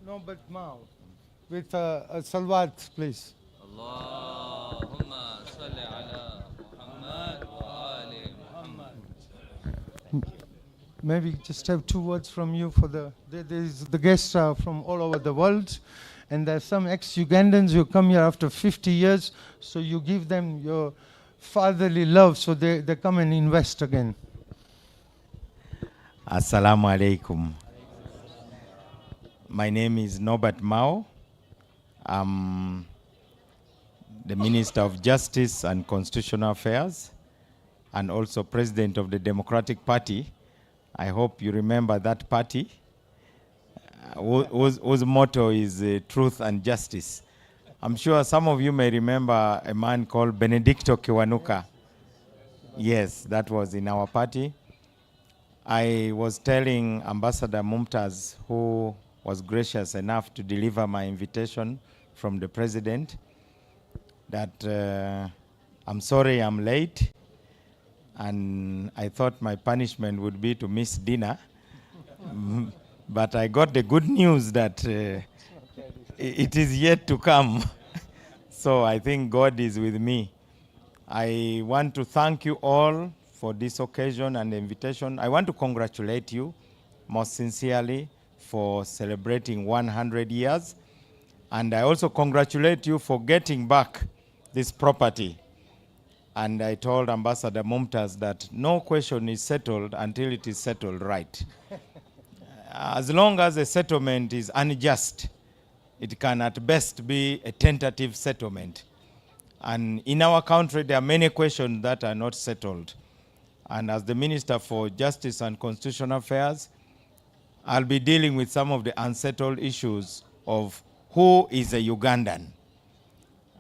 Norbert Mao with a salawat, please. اللهم صل على محمد وآل محمد. Maybe just have two words from you for the guests are from all over the world, and there's some ex-Ugandans who come here after 50 years, so you give them your fatherly love, so they come and invest again. Assalamu alaikum. My name is Norbert Mao. I'm the Minister of Justice and Constitutional Affairs and also President of the Democratic Party. I hope you remember that party, whose motto is truth and justice. I'm sure some of you may remember a man called Benedicto Kiwanuka. Yes, that was in our party. I was telling Ambassador Mumtaz, who was gracious enough to deliver my invitation from the president, that I'm sorry I'm late, and I thought my punishment would be to miss dinner. But I got the good news that it is yet to come. So I think God is with me. I want to thank you all for this occasion and the invitation. I want to congratulate you most sincerely for celebrating 100 years. And I also congratulate you for getting back this property. And I told Ambassador Mumtaz that no question is settled until it is settled right. As long as a settlement is unjust, it can at best be a tentative settlement. And in our country, there are many questions that are not settled. And as the Minister for Justice and Constitutional Affairs, I'll be dealing with some of the unsettled issues of who is a Ugandan.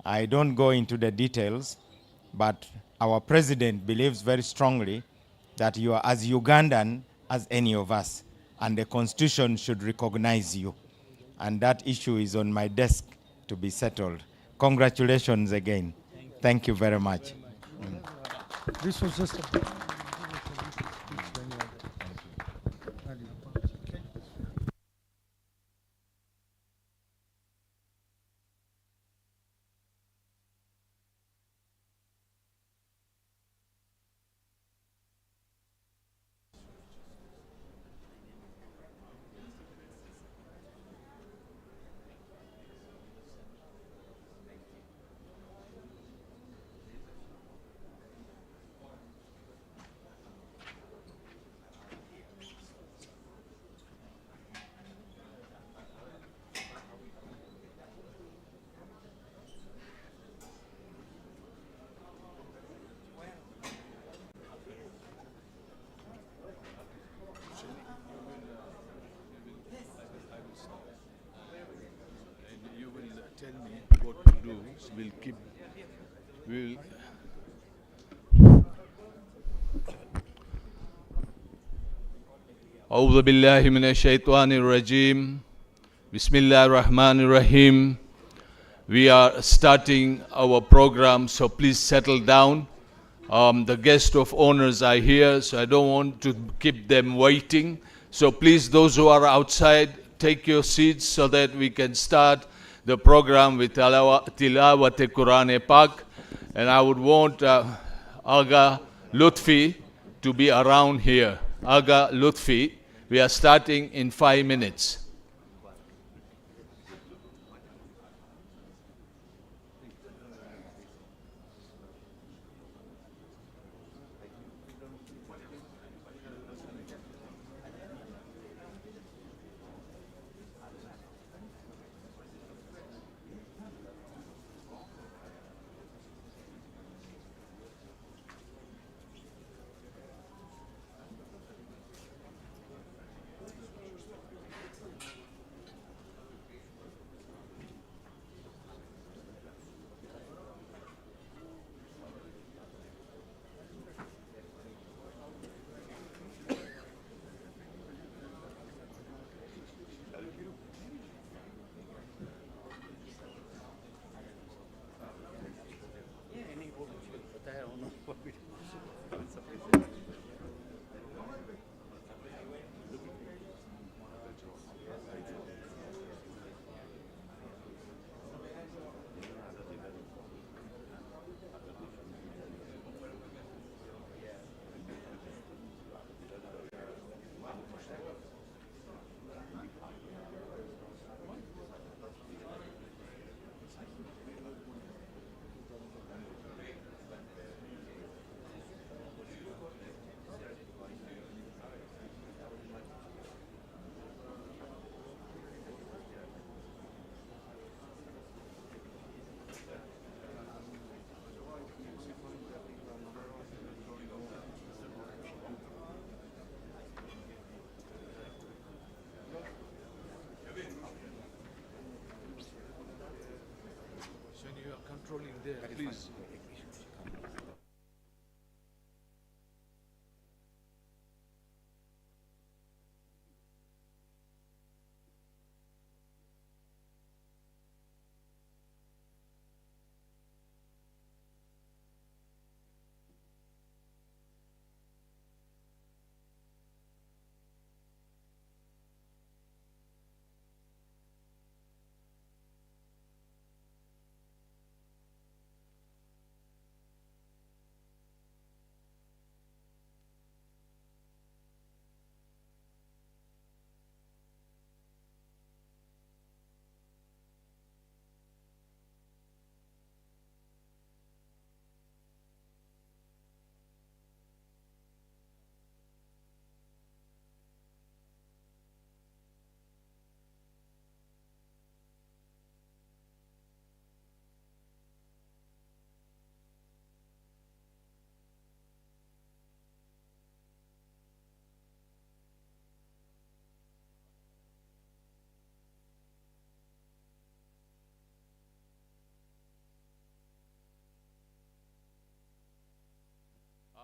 I don't go into the details, but our president believes very strongly that you are as Ugandan as any of us, and the Constitution should recognize you. And that issue is on my desk to be settled. Congratulations again. Thank you very much. This was just a... You will tell me what to do. We'll أعوذ بالله من الشيطان الرجيم بسم الله الرحمن الرحيم. We are starting our program, so please settle down. The guest of honors are here, so I don't want to keep them waiting. So please, those who are outside, take your seats so that we can start the program with Tilawat Quran Pak. And I would want Aga Lutfi to be around here. Aga Lutfi, we are starting in 5 minutes.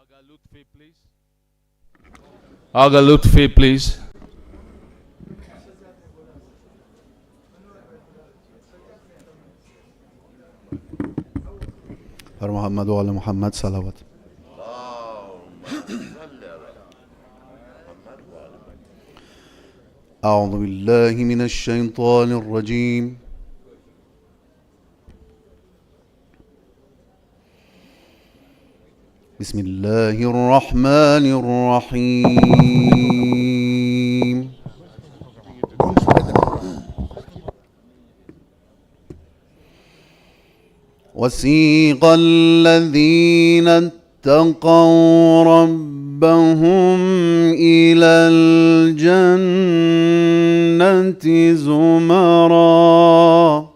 Aga Lutfi, please. Aga Lutfi, please. محمد وعلى محمد صلوات. أعوذ بالله من الشيطان الرجيم. بسم الله الرحمن الرحيم. وسيق الذين اتقوا ربهم إلى الجنة زمرًا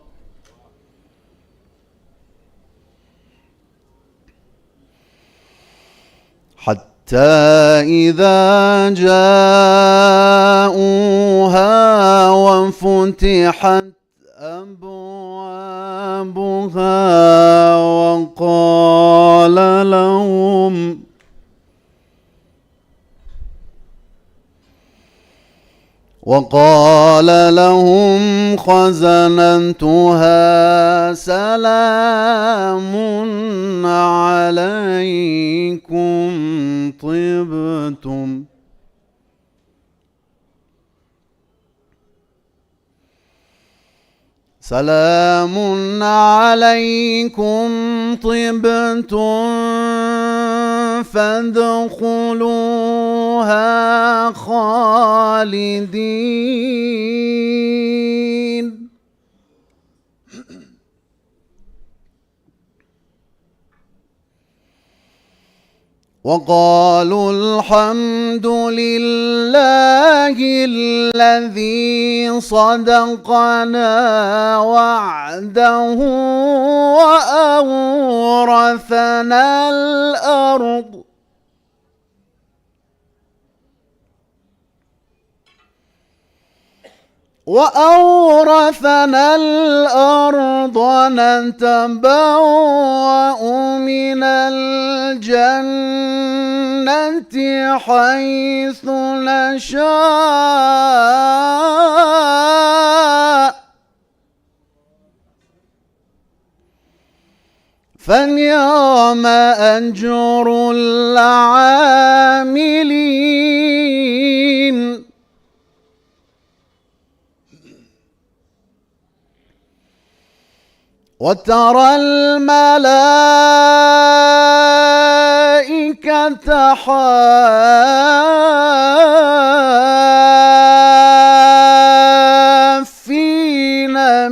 حتى إذا جاءوها وفتحت أبوابها وقال لهم خزنتها سلام عليكم طبتم سلام عليكم طبتم فادخلوها خالدين. وقالوا الحمد لله الذي صدقنا وعده وأورثنا الأرض نتبوأ من الجنة حيث نشاء فنعم أجر العاملين. وترى الملائكة حافين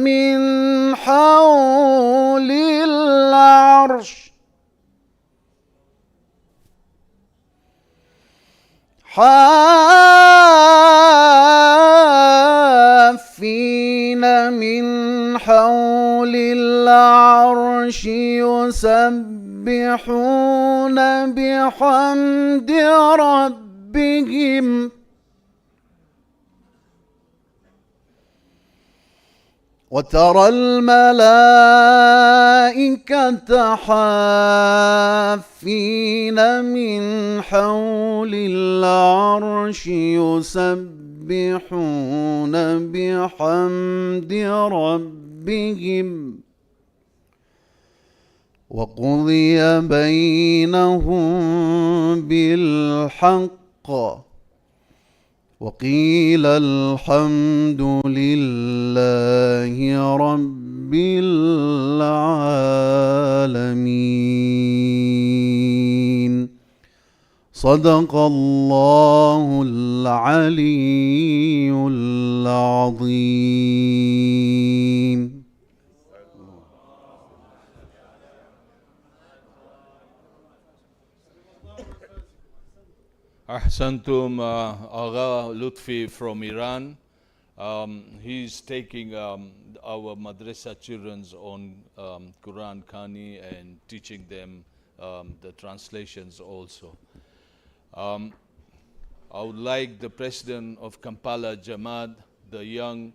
من حول العرش العرش يسبحون بحمد ربهم وترى الملائكة حافين من حول العرش يسبحون بحمد ربهم وقضي بينهم بالحق وقيل الحمد لله رب العالمين. صدق الله العلي العظيم. Ahsantum Agha Lutfi from Iran. He's taking our madrasa children's on Quran Khani and teaching them the translations also. I would like the president of Kampala Jamaat, the young,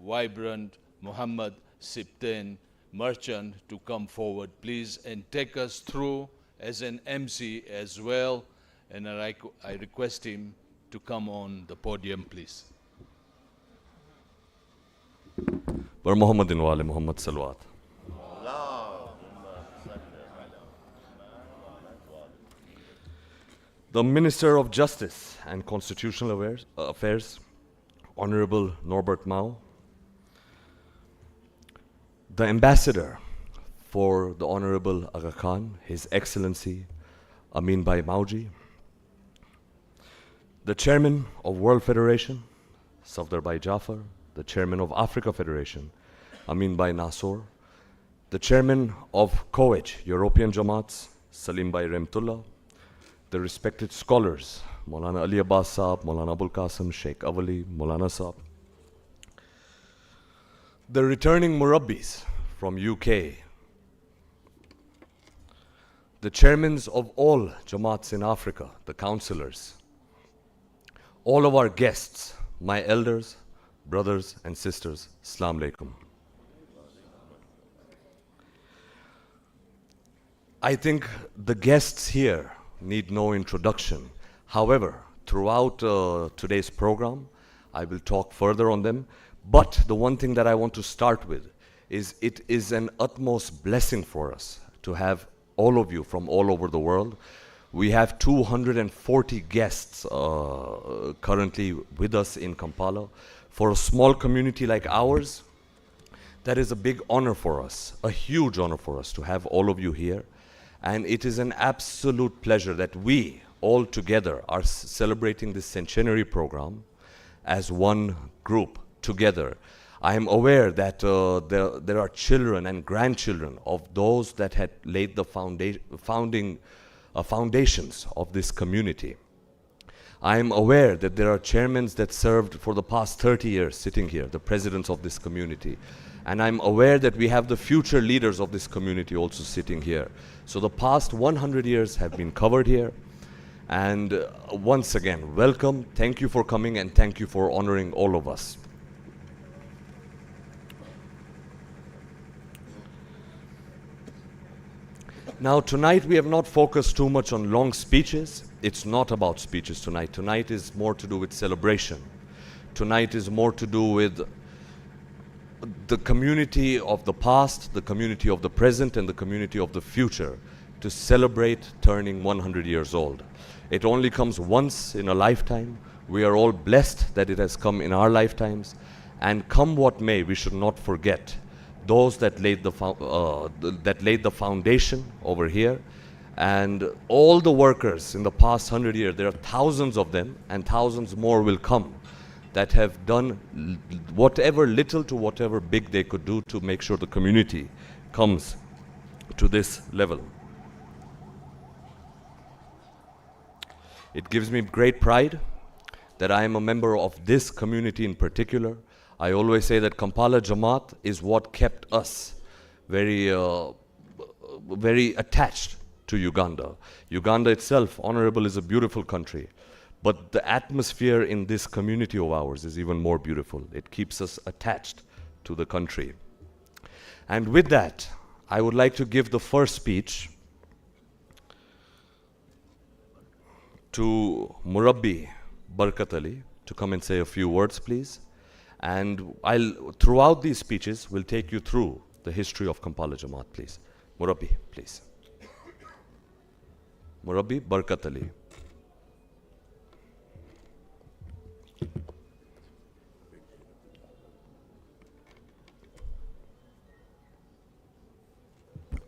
vibrant Muhammad Sipten merchant, to come forward, please, and take us through as an MC as well. And I request him to come on the podium, please. Bar Muhammadin wa ali Muhammad Salawat. The Minister of Justice and Constitutional Affairs, Honorable Norbert Mao, the Ambassador for the Honorable Aga Khan, His Excellency Amin Bhai Mauji, the Chairman of World Federation, Safdar Bhai Jafar, the Chairman of Africa Federation, Amin Bhai Nasor, the Chairman of KSIJ European Jamaats, Salim Bhai Remtullah, the respected scholars, Maulana Ali Abbas Saab, Maulana Abul Qasim, Sheikh Awali, Maulana Saab, the returning Murabbis from UK, the chairmans of all Jamaats in Africa, the councillors, all of our guests, my elders, brothers and sisters, Assalamu alaikum. I think the guests here need no introduction. However, throughout today's program, I will talk further on them. But the one thing that I want to start with is it is an utmost blessing for us to have all of you from all over the world. We have 240 guests currently with us in Kampala. For a small community like ours, that is a big honor for us, a huge honor for us to have all of you here. And it is an absolute pleasure that we all together are celebrating this centenary program as one group together. I am aware that there are children and grandchildren of those that had laid the foundations of this community. I am aware that there are chairmen that served for the past 30 years sitting here, the presidents of this community. And I'm aware that we have the future leaders of this community also sitting here. So the past 100 years have been covered here. And once again, welcome, thank you for coming, and thank you for honoring all of us. Now tonight we have not focused too much on long speeches. It's not about speeches tonight. Tonight is more to do with celebration. Tonight is more to do with the community of the past, the community of the present, and the community of the future, to celebrate turning 100 years old. It only comes once in a lifetime. We are all blessed that it has come in our lifetimes. And come what may, we should not forget those that laid the foundation over here, and all the workers in the past 100 years. There are thousands of them, and thousands more will come, that have done whatever little to whatever big they could do to make sure the community comes to this level. It gives me great pride that I am a member of this community in particular. I always say that Kampala Jamaat is what kept us very attached to Uganda. Uganda itself, honorable, is a beautiful country. But the atmosphere in this community of ours is even more beautiful. It keeps us attached to the country. And with that, I would like to give the first speech to Murabbi Barkat Ali to come and say a few words, please. And throughout these speeches, we'll take you through the history of Kampala Jamaat, please. Murabbi, please. Murabbi Barkat Ali.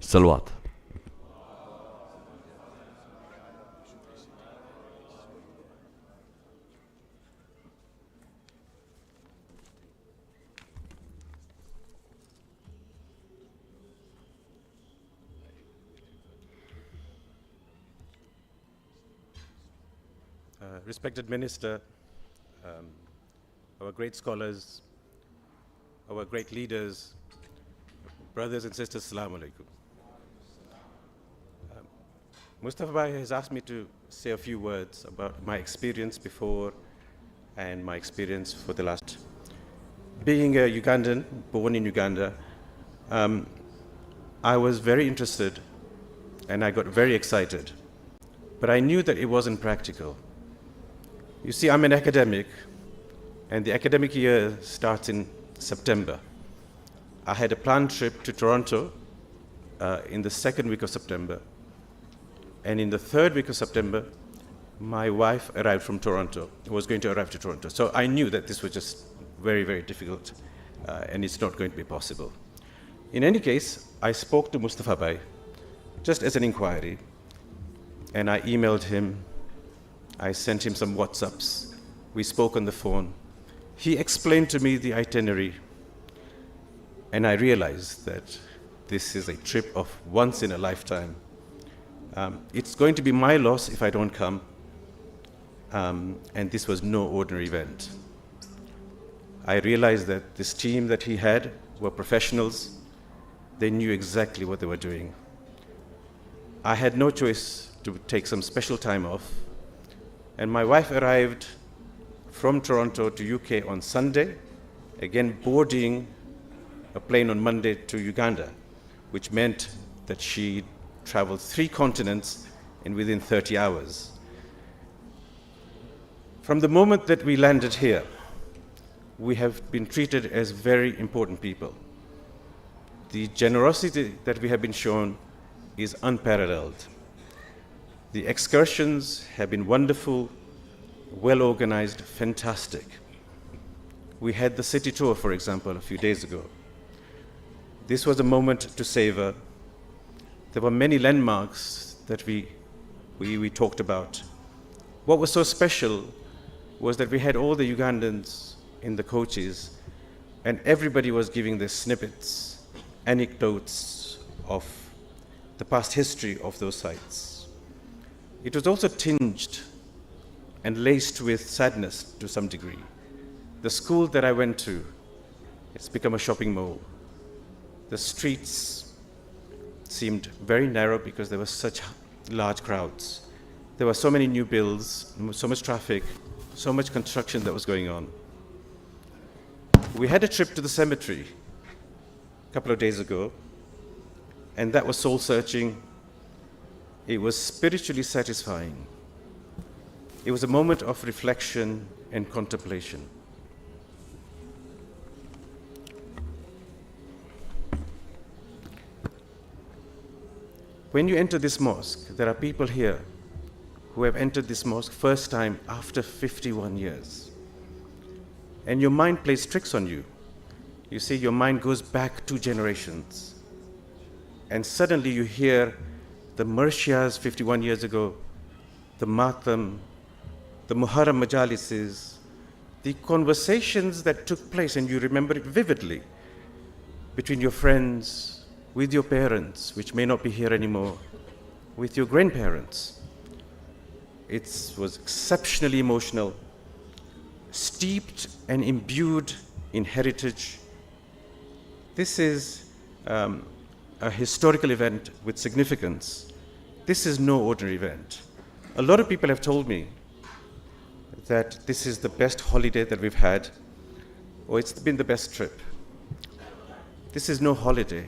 Salawat. Respected Minister, our great scholars, our great leaders, brothers and sisters, Assalamu alaikum. Mustafa Bhai has asked me to say a few words about my experience before and my experience for the last. Being a Ugandan, born in Uganda, I was very interested and I got very excited, but I knew that it wasn't practical. You see, I'm an academic, and the academic year starts in September. I had a planned trip to Toronto in the second week of September, and in the third week of September, my wife arrived from Toronto, was going to arrive to Toronto. So I knew that this was just very, very difficult, and it's not going to be possible. In any case, I spoke to Mustafa Bhai, just as an inquiry, and I emailed him. I sent him some WhatsApps. We spoke on the phone. He explained to me the itinerary, and I realized that this is a trip of once in a lifetime. It's going to be my loss if I don't come, and this was no ordinary event. I realized that this team that he had were professionals. They knew exactly what they were doing. I had no choice to take some special time off. And my wife arrived from Toronto to UK on Sunday, again boarding a plane on Monday to Uganda, which meant that she traveled 3 continents in within 30 hours. From the moment that we landed here, we have been treated as very important people. The generosity that we have been shown is unparalleled. The excursions have been wonderful, well organized, fantastic. We had the city tour, for example, a few days ago. This was a moment to savor. There were many landmarks that we talked about. What was so special was that we had all the Ugandans in the coaches, and everybody was giving their snippets, anecdotes of the past history of those sites. It was also tinged and laced with sadness to some degree. The school that I went to, it's become a shopping mall. The streets seemed very narrow because there were such large crowds. There were so many new builds, so much traffic, so much construction that was going on. We had a trip to the cemetery a couple of days ago, and that was soul-searching. It was spiritually satisfying. It was a moment of reflection and contemplation. When you enter this mosque, there are people here who have entered this mosque first time after 51 years. And your mind plays tricks on you. You see, your mind goes back 2 generations. And suddenly you hear the Murshiyas 51 years ago, the Matam, the Muharram Majalises, the conversations that took place, and you remember it vividly, between your friends, with your parents, which may not be here anymore, with your grandparents. It was exceptionally emotional, steeped and imbued in heritage. This is a historical event with significance. This is no ordinary event. A lot of people have told me that this is the best holiday that we've had, or it's been the best trip. This is no holiday,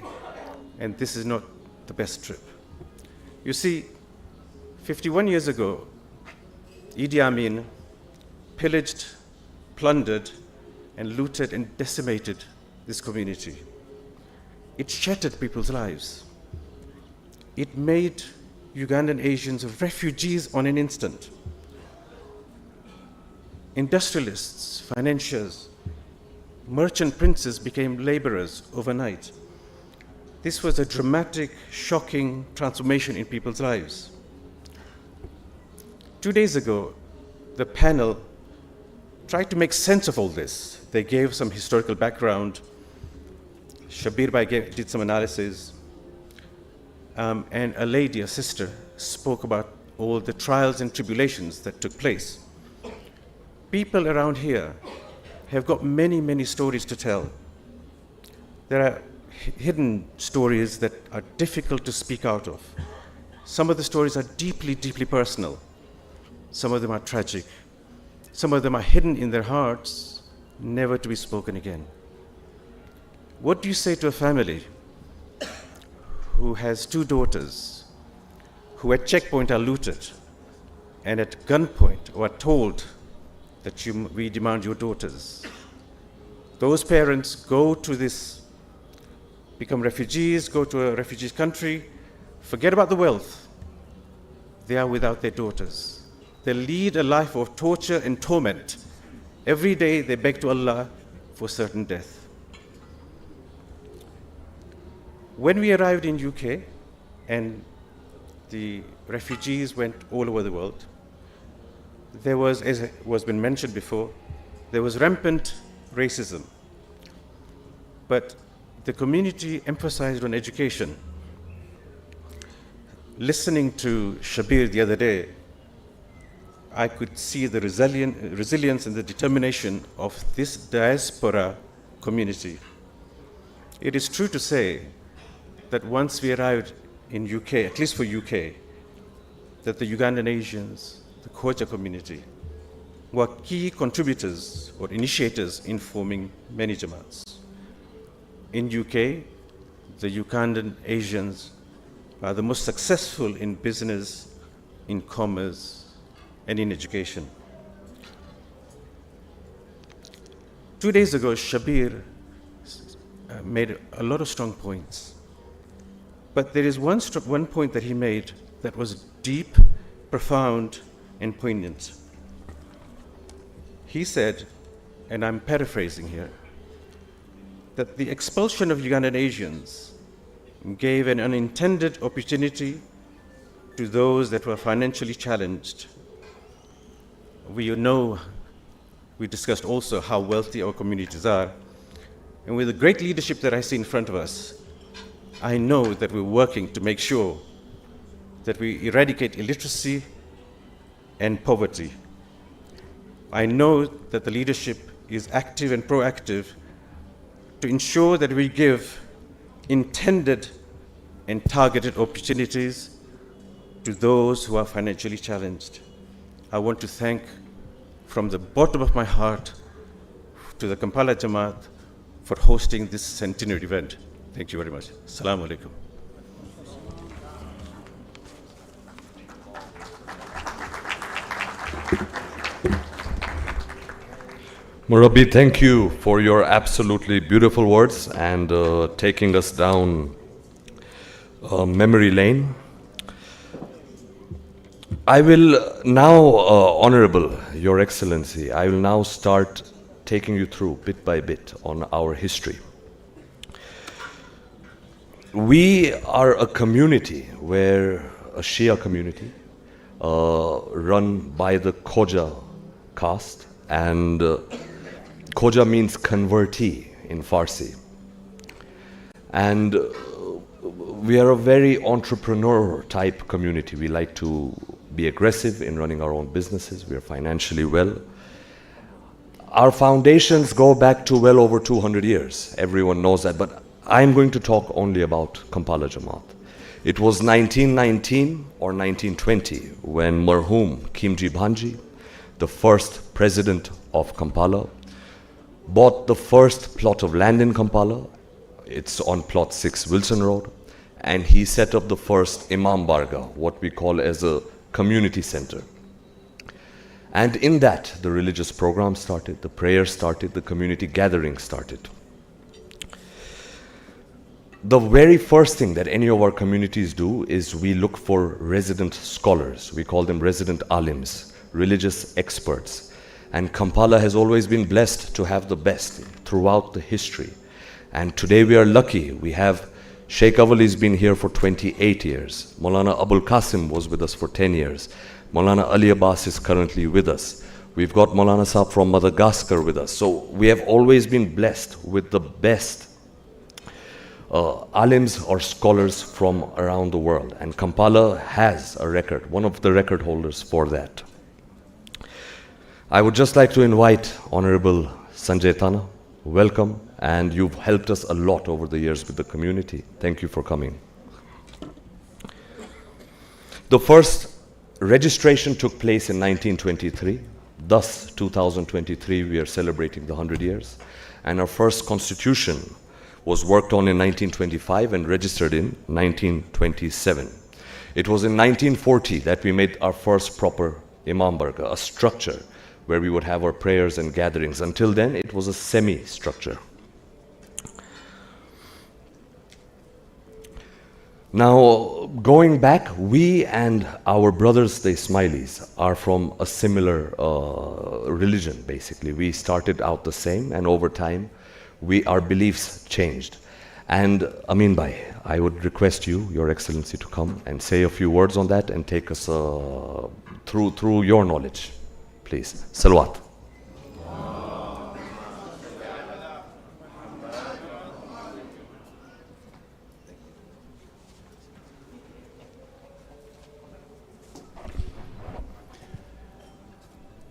and this is not the best trip. You see, 51 years ago, Idi Amin pillaged, plundered, and looted and decimated this community. It shattered people's lives. It made Ugandan Asians refugees on an instant. Industrialists, financiers, merchant princes became laborers overnight. This was a dramatic, shocking transformation in people's lives. 2 days ago, the panel tried to make sense of all this. They gave some historical background. Shabir Bhai did some analysis. And a lady, a sister, spoke about all the trials and tribulations that took place. People around here have got many, many stories to tell. There are hidden stories that are difficult to speak out of. Some of the stories are deeply, deeply personal. Some of them are tragic. Some of them are hidden in their hearts, never to be spoken again. What do you say to a family who has 2 daughters who at checkpoint are looted and at gunpoint or are told that we demand your daughters? Those parents go to become refugees, go to a refugee country, forget about the wealth. They are without their daughters. They lead a life of torture and torment. Every day they beg to Allah for certain death. When we arrived in UK and the refugees went all over the world, there was, as was been mentioned before, there was rampant racism. But the community emphasized on education. Listening to Shabir the other day, I could see the resilience and the determination of this diaspora community. It is true to say that once we arrived in UK, at least for UK, that the Ugandan Asians, the Khoja community, were key contributors or initiators in forming many Jamaats. In UK, the Ugandan Asians are the most successful in business, in commerce, and in education. 2 days ago, Shabir made a lot of strong points. But there is one point that he made that was deep, profound, and poignant. He said, and I'm paraphrasing here, that the expulsion of Ugandan Asians gave an unintended opportunity to those that were financially challenged. We know, we discussed also how wealthy our communities are. And with the great leadership that I see in front of us, I know that we're working to make sure that we eradicate illiteracy and poverty. I know that the leadership is active and proactive to ensure that we give intended and targeted opportunities to those who are financially challenged. I want to thank from the bottom of my heart to the Kampala Jamaat for hosting this centenary event. Thank you very much. Assalamu alaikum. Murabi, thank you for your absolutely beautiful words and taking us down memory lane. I will now, Honorable, Your Excellency, I will now start taking you through bit by bit on our history. We are a community a Shia community run by the Khoja caste, and Khoja means convertee in Farsi. And we are a very entrepreneur type community. We like to be aggressive in running our own businesses. We are financially well. Our foundations go back to well over 200 years. Everyone knows that, but I'm going to talk only about Kampala Jamaat. It was 1919 or 1920 when Marhum Kimji Bhanji, the first president of Kampala, bought the first plot of land in Kampala It's on plot 6 Wilson Road. And he set up the first Imam Barga, what we call as a community center. And in that, the religious program started, the prayer started, the community gathering started. The very first thing that any of our communities do is we look for resident scholars. We call them resident alims, religious experts. And Kampala has always been blessed to have the best throughout the history. And today we are lucky. We have Sheikh Awali's been here for 28 years. Maulana Abul Qasim was with us for 10 years. Maulana Ali Abbas is currently with us. We've got Maulana Saab from Madagascar with us. So we have always been blessed with the best alims or scholars from around the world. And Kampala has a record, one of the record holders for that. I would just like to invite Honorable Sanjay Tana. Welcome, and you've helped us a lot over the years with the community. Thank you for coming. The first registration took place in 1923. Thus, 2023, we are celebrating the 100 years. And our first constitution was worked on in 1925 and registered in 1927. It was in 1940 that we made our first proper Imam Barga, a structure where we would have our prayers and gatherings. Until then, it was a semi-structure. Now, going back, we and our brothers, the Ismailis, are from a similar religion, basically. We started out the same, and over time, our beliefs changed. And Amin Bhai, I would request you, Your Excellency, to come and say a few words on that and take us through your knowledge. Please. Salawat.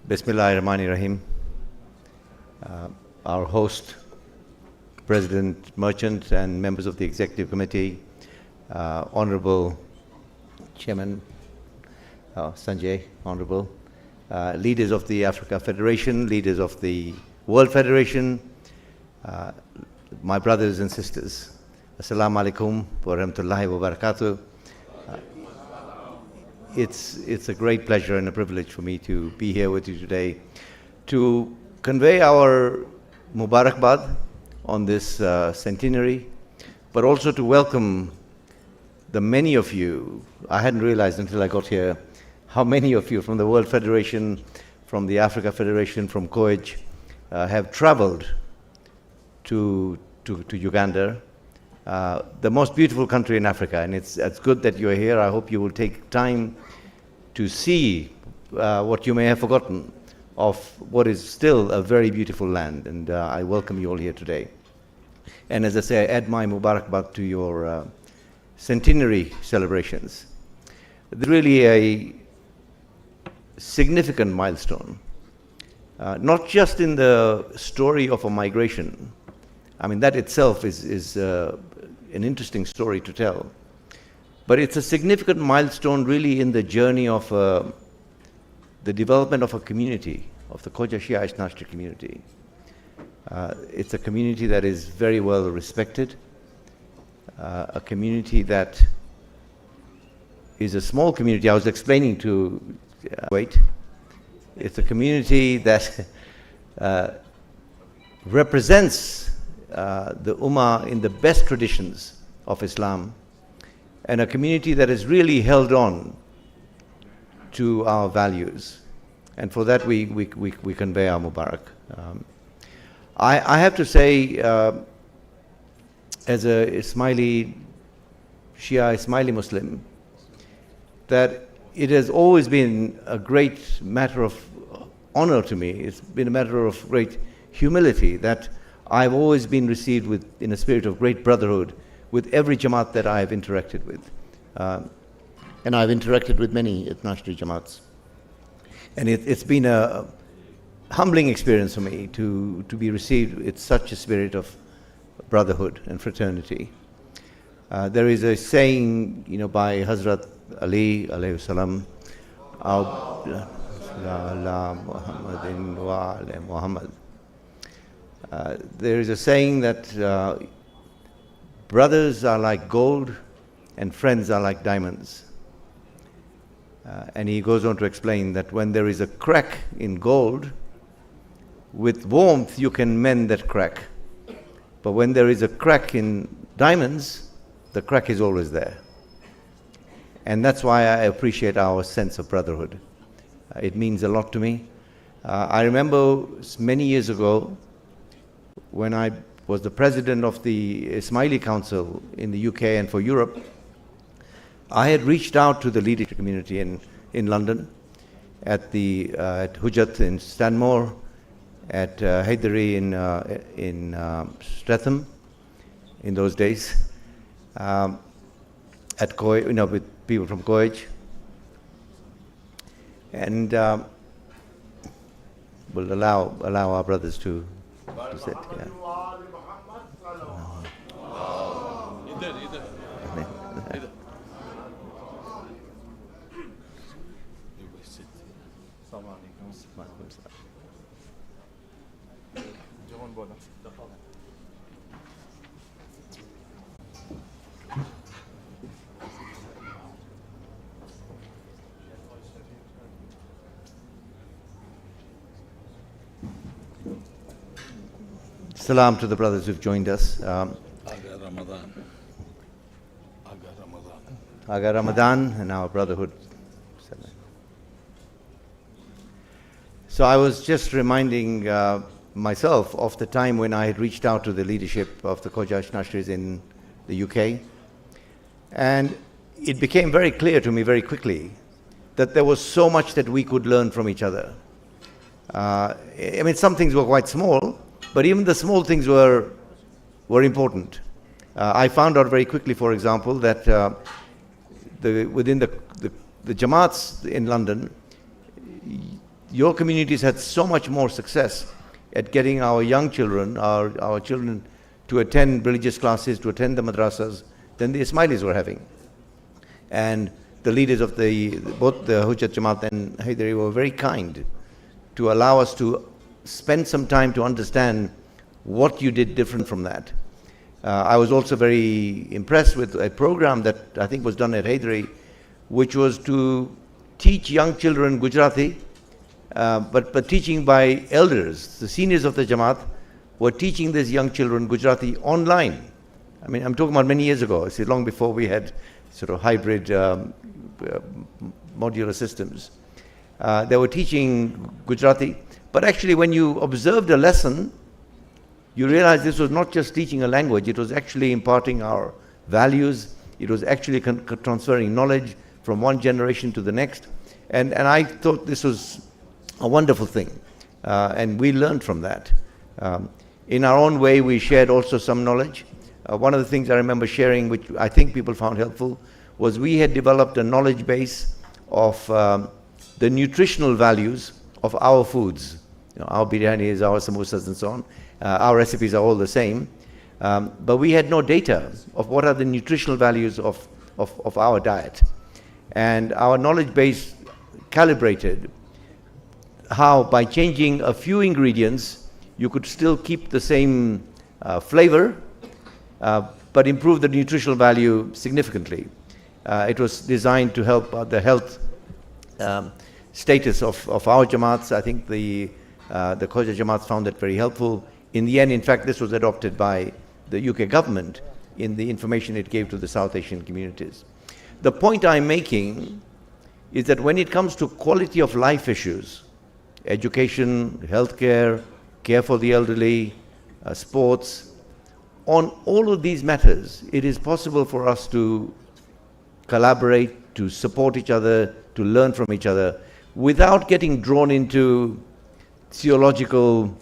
Bismillahirrahmanirrahim. Our host, President Merchant, and members of the Executive Committee, Honorable Chairman Sanjay, Honorable, leaders of the Africa Federation, leaders of the World Federation, my brothers and sisters, Assalamu alaikum wa rahmatullahi wa barakatuh. It's a great pleasure and a privilege for me to be here with you today to convey our Mubarakbad on this centenary, but also to welcome the many of you. I hadn't realized until I got here how many of you from the World Federation, from the Africa Federation, from KSIJ have traveled to Uganda, the most beautiful country in Africa. And it's good that you're here. I hope you will take time to see what you may have forgotten of what is still a very beautiful land. And I welcome you all here today. And as I say, I add my Mubarakbad to your centenary celebrations. It's really a significant milestone, not just in the story of a migration. I mean, that itself is an interesting story to tell. But it's a significant milestone really in the journey of the development of a community, of the Khoja Shia Isnashri community. It's a community that is very well respected, a community that is a small community. I was explaining to Kuwait, it's a community that represents the Ummah in the best traditions of Islam, and a community that has really held on to our values. And for that we convey our Mubarak. I have to say, as a Ismaili, Shia Ismaili Muslim, that it has always been a great matter of honor to me. It's been a matter of great humility that I've always been received in a spirit of great brotherhood with every Jamaat that I have interacted with. And I've interacted with many Itnashri Jamaats. And it's been a humbling experience for me to be received with such a spirit of brotherhood and fraternity. There is a saying, by Hazrat Ali alayhi salam, Muhammadin wa ala Muhammad. There is a saying that brothers are like gold and friends are like diamonds. And he goes on to explain that when there is a crack in gold, with warmth you can mend that crack. But when there is a crack in diamonds, the crack is always there. And that's why I appreciate our sense of brotherhood. It means a lot to me. I remember many years ago when I was the president of the Ismaili Council in the UK and for Europe, I had reached out to the leadership community in London, at Hujat in Stanmore, at Haidari in Streatham in those days, at Koi, with people from KSIJ, and we'll allow our brothers to sit. Yeah. Salam to the brothers who've joined us. Aga Ramadan and our brotherhood. So I was just reminding myself of the time when I had reached out to the leadership of the KSIJ Nashris in the UK. And it became very clear to me very quickly that there was so much that we could learn from each other. I mean, some things were quite small, but even the small things were important. I found out very quickly, for example, that within the Jamaats in London, your communities had so much more success at getting our young children, our children to attend religious classes, to attend the madrasas, than the Ismailis were having. And the leaders of both the Hujjat Jamaat and Haidari were very kind to allow us to spend some time to understand what you did different from that. I was also very impressed with a program that I think was done at Haidari, which was to teach young children Gujarati, but teaching by elders. The seniors of the Jamaat were teaching these young children Gujarati online. I mean, I'm talking about many years ago, it's long before we had sort of hybrid modular systems. They were teaching Gujarati, but actually when you observed a lesson, you realize this was not just teaching a language, it was actually imparting our values, it was actually transferring knowledge from one generation to the next. And I thought this was a wonderful thing, and we learned from that. In our own way, we shared also some knowledge. One of the things I remember sharing, which I think people found helpful, was we had developed a knowledge base of the nutritional values of our foods. Our biryanis, our samosas and so on. Our recipes are all the same. But we had no data of what are the nutritional values of our diet. And our knowledge base calibrated how by changing a few ingredients, you could still keep the same flavor, but improve the nutritional value significantly. It was designed to help the health status of our Jamaats. I think the KSIJ Jamaats found that very helpful. In the end, in fact, this was adopted by the UK government in the information it gave to the South Asian communities. The point I'm making is that when it comes to quality of life issues, education, healthcare, care for the elderly, sports, on all of these matters, it is possible for us to collaborate, to support each other, to learn from each other, without getting drawn into theological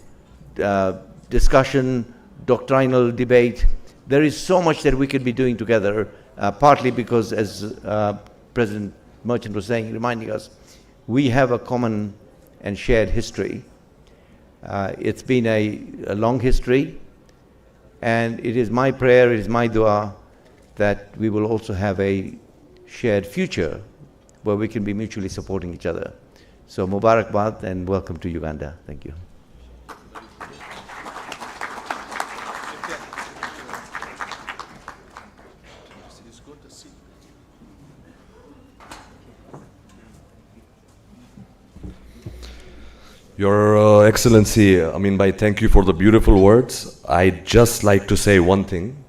discussion, doctrinal debate. There is so much that we could be doing together, partly because, as President Merchant was saying, reminding us, we have a common and shared history. It's been a long history, and it is my prayer, it is my dua, that we will also have a shared future where we can be mutually supporting each other. So Mubarakbad and welcome to Uganda. Thank you. Your Excellency, Amin Bhai, thank you for the beautiful words. I'd just like to say one thing,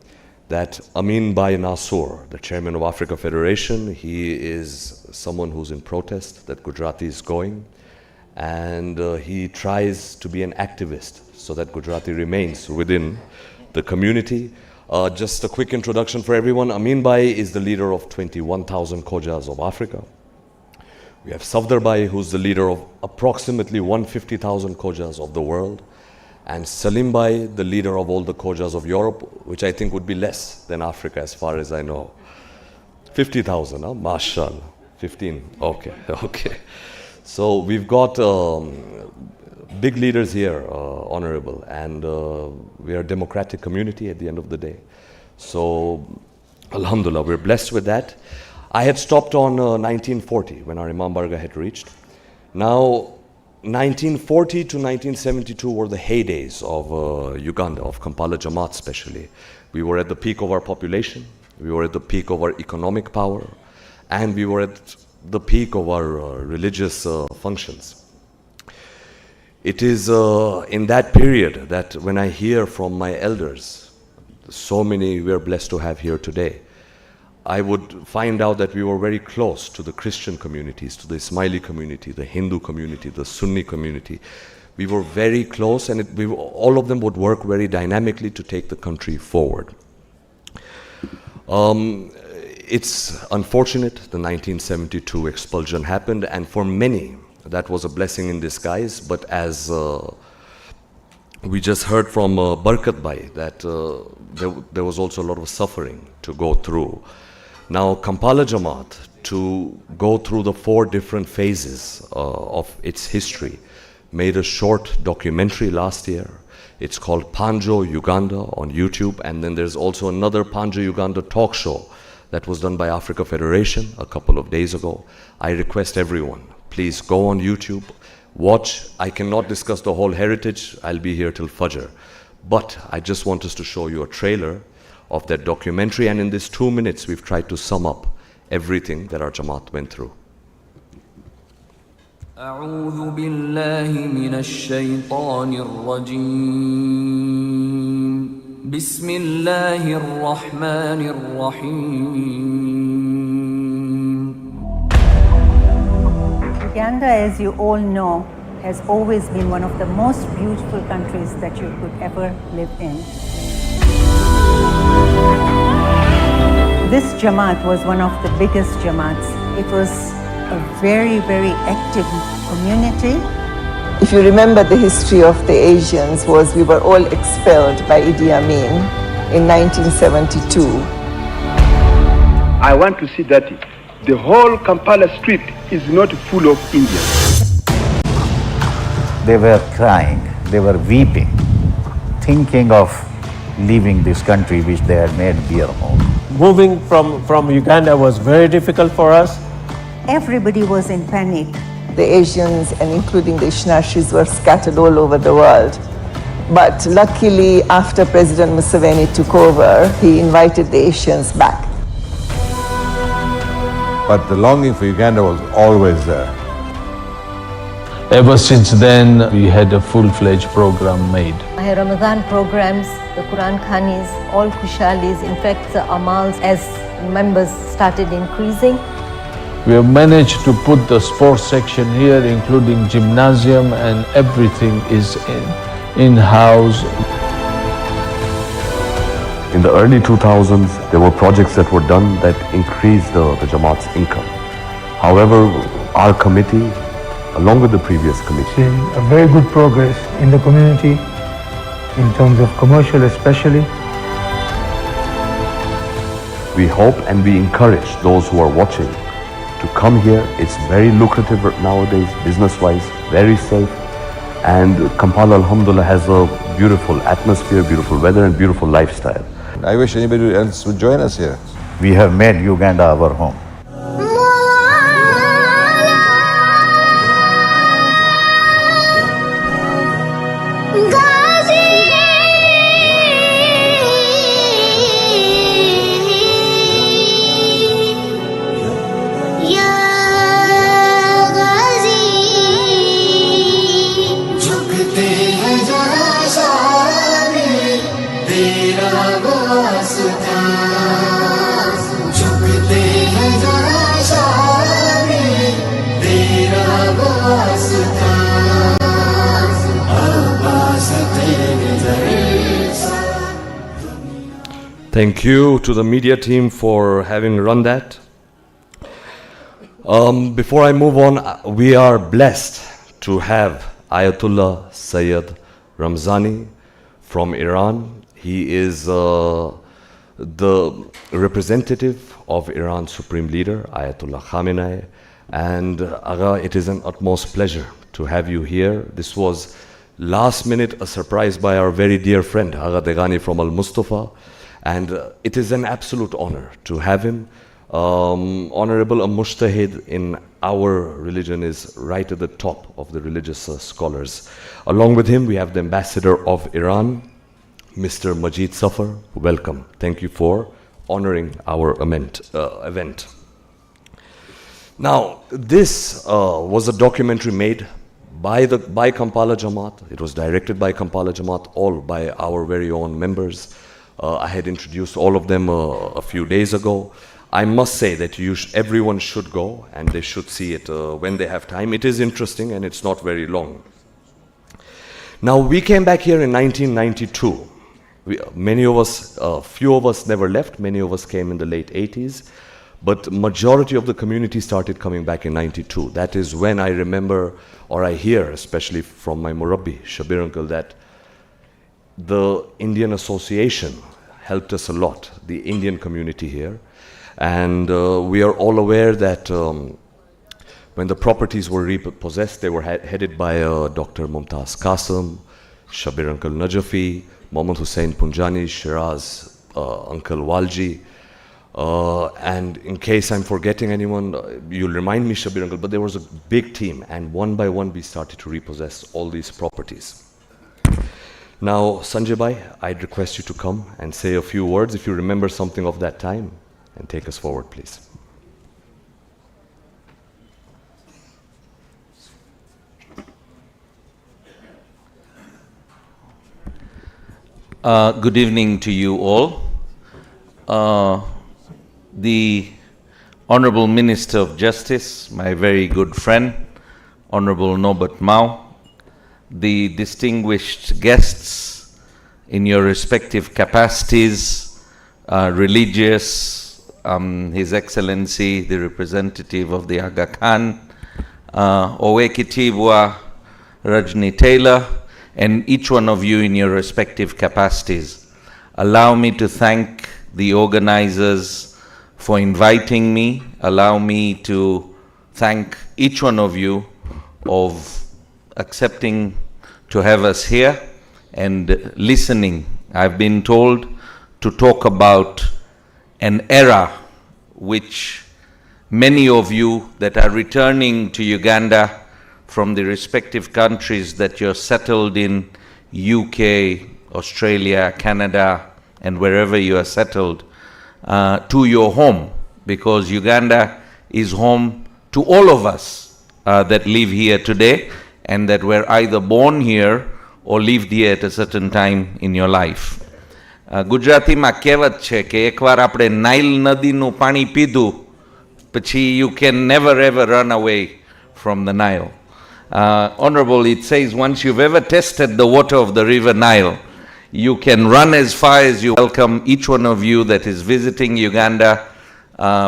that Amin Bhai Nasur, the chairman of Africa Federation, he is someone who's in protest that Gujarati is going, and he tries to be an activist so that Gujarati remains within the community. Just a quick introduction for everyone. Amin Bhai is the leader of 21,000 Khojas of Africa. We have Safdar Bhai, who's the leader of approximately 150,000 Khojas of the world. And Salim Bhai, the leader of all the Khojas of Europe, which I think would be less than Africa as far as I know. 50,000, huh? Mashallah. 15, okay, okay. So we've got big leaders here, Honorable, and we are a democratic community at the end of the day. So, Alhamdulillah, we're blessed with that. I had stopped on 1940 when our Imam Barga had reached. Now, 1940 to 1972 were the heydays of Uganda, of Kampala Jamaat especially. We were at the peak of our population, we were at the peak of our economic power, and we were at the peak of our religious functions. It is in that period that when I hear from my elders, so many we are blessed to have here today, I would find out that we were very close to the Christian communities, to the Ismaili community, the Hindu community, the Sunni community. We were very close, and all of them would work very dynamically to take the country forward. It's unfortunate the 1972 expulsion happened, and for many that was a blessing in disguise, but as we just heard from Barkat Bhai that there was also a lot of suffering to go through. Now, Kampala Jamaat, to go through the 4 different phases of its history, made a short documentary last year. It's called Panjo Uganda on YouTube, and then there's also another Panjo Uganda talk show that was done by Africa Federation a couple of days ago. I request everyone, please go on YouTube, watch. I cannot discuss the whole heritage, I'll be here till Fajr. But I just want us to show you a trailer of that documentary, and in this 2 minutes we've tried to sum up everything that our Jamaat went through. أعوذ بالله من الشيطان الرجيم بسم الله الرحمن الرحيم. Uganda, as you all know, has always been one of the most beautiful countries that you could ever live in. This Jamaat was one of the biggest Jamaats. It was a very, very active community. If you remember, the history of the Asians was we were all expelled by Idi Amin in 1972. I want to see that the whole Kampala street is not full of Indians. They were crying, they were weeping, thinking of leaving this country which they had made their home. Moving from Uganda was very difficult for us. Everybody was in panic. The Asians, and including the Ishnashis, were scattered all over the world. But luckily, after President Museveni took over, he invited the Asians back. But the longing for Uganda was always there. Ever since then, we had a full-fledged program made. My Ramadan programs, the Quran Khanis, all Kushalis, in fact the Amals, as members started increasing. We have managed to put the sports section here, including gymnasium, and everything is in-house. In the early 2000s, there were projects that were done that increased the Jamaat's income. However, our committee, along with the previous committee, seen a very good progress in the community, in terms of commercial especially. We hope and we encourage those who are watching to come here. It's very lucrative nowadays, business-wise, very safe. And Kampala, alhamdulillah, has a beautiful atmosphere, beautiful weather, and beautiful lifestyle. I wish anybody else would join us here. We have made Uganda our home. Thank you to the media team for having run that. Before I move on, we are blessed to have Ayatollah Sayyid Ramzani from Iran. He is the representative of Iran's Supreme Leader, Ayatollah Khamenei. And Agha, it is an utmost pleasure to have you here. This was last minute a surprise by our very dear friend, Agha Degani from Al-Mustafa. And it is an absolute honor to have him. Honorable, a mujtahid in our religion is right at the top of the religious scholars. Along with him, we have the ambassador of Iran, Mr. Majid Safar. Welcome. Thank you for honoring our event. Now, this was a documentary made by Kampala Jamaat. It was directed by Kampala Jamaat, all by our very own members. I had introduced all of them a few days ago. I must say that everyone should go and they should see it when they have time. It is interesting and it's not very long. Now, we came back here in 1992. Many of us, few of us never left. Many of us came in the late 80s. But majority of the community started coming back in 92. That is when I remember, or I hear, especially from my Murabbi, Shabir uncle, that the Indian Association helped us a lot, the Indian community here. And we are all aware that when the properties were repossessed, they were headed by Dr. Mumtaz Qasim, Shabir Uncle Najafi, Mohammad Hussain Punjani, Shiraz Uncle Walji. And in case I'm forgetting anyone, you'll remind me, Shabir Uncle, but there was a big team, and one by one we started to repossess all these properties. Now, Sanjay Bhai, I'd request you to come and say a few words if you remember something of that time, and take us forward, please. Good evening to you all. The Honorable Minister of Justice, my very good friend, Honorable Norbert Mao, the distinguished guests in your respective capacities, religious, His Excellency, the representative of the Aga Khan, Owekitibwa, Rajni Taylor, and each one of you in your respective capacities. Allow me to thank the organizers for inviting me. Allow me to thank each one of you of accepting to have us here and listening. I've been told to talk about an era which many of you that are returning to Uganda from the respective countries that you're settled in, UK, Australia, Canada, and wherever you are settled, to your home, because Uganda is home to all of us that live here today and that were either born here or lived here at a certain time in your life. ગુજરાતીમાં કહેવત છે કે એકવાર આપણે Nile નદીનું પાણી પીધું પછી you can never ever run away from the Nile. Honorable, it says once you've ever tested the water of the river Nile, you can run as far as you. Welcome each one of you that is visiting Uganda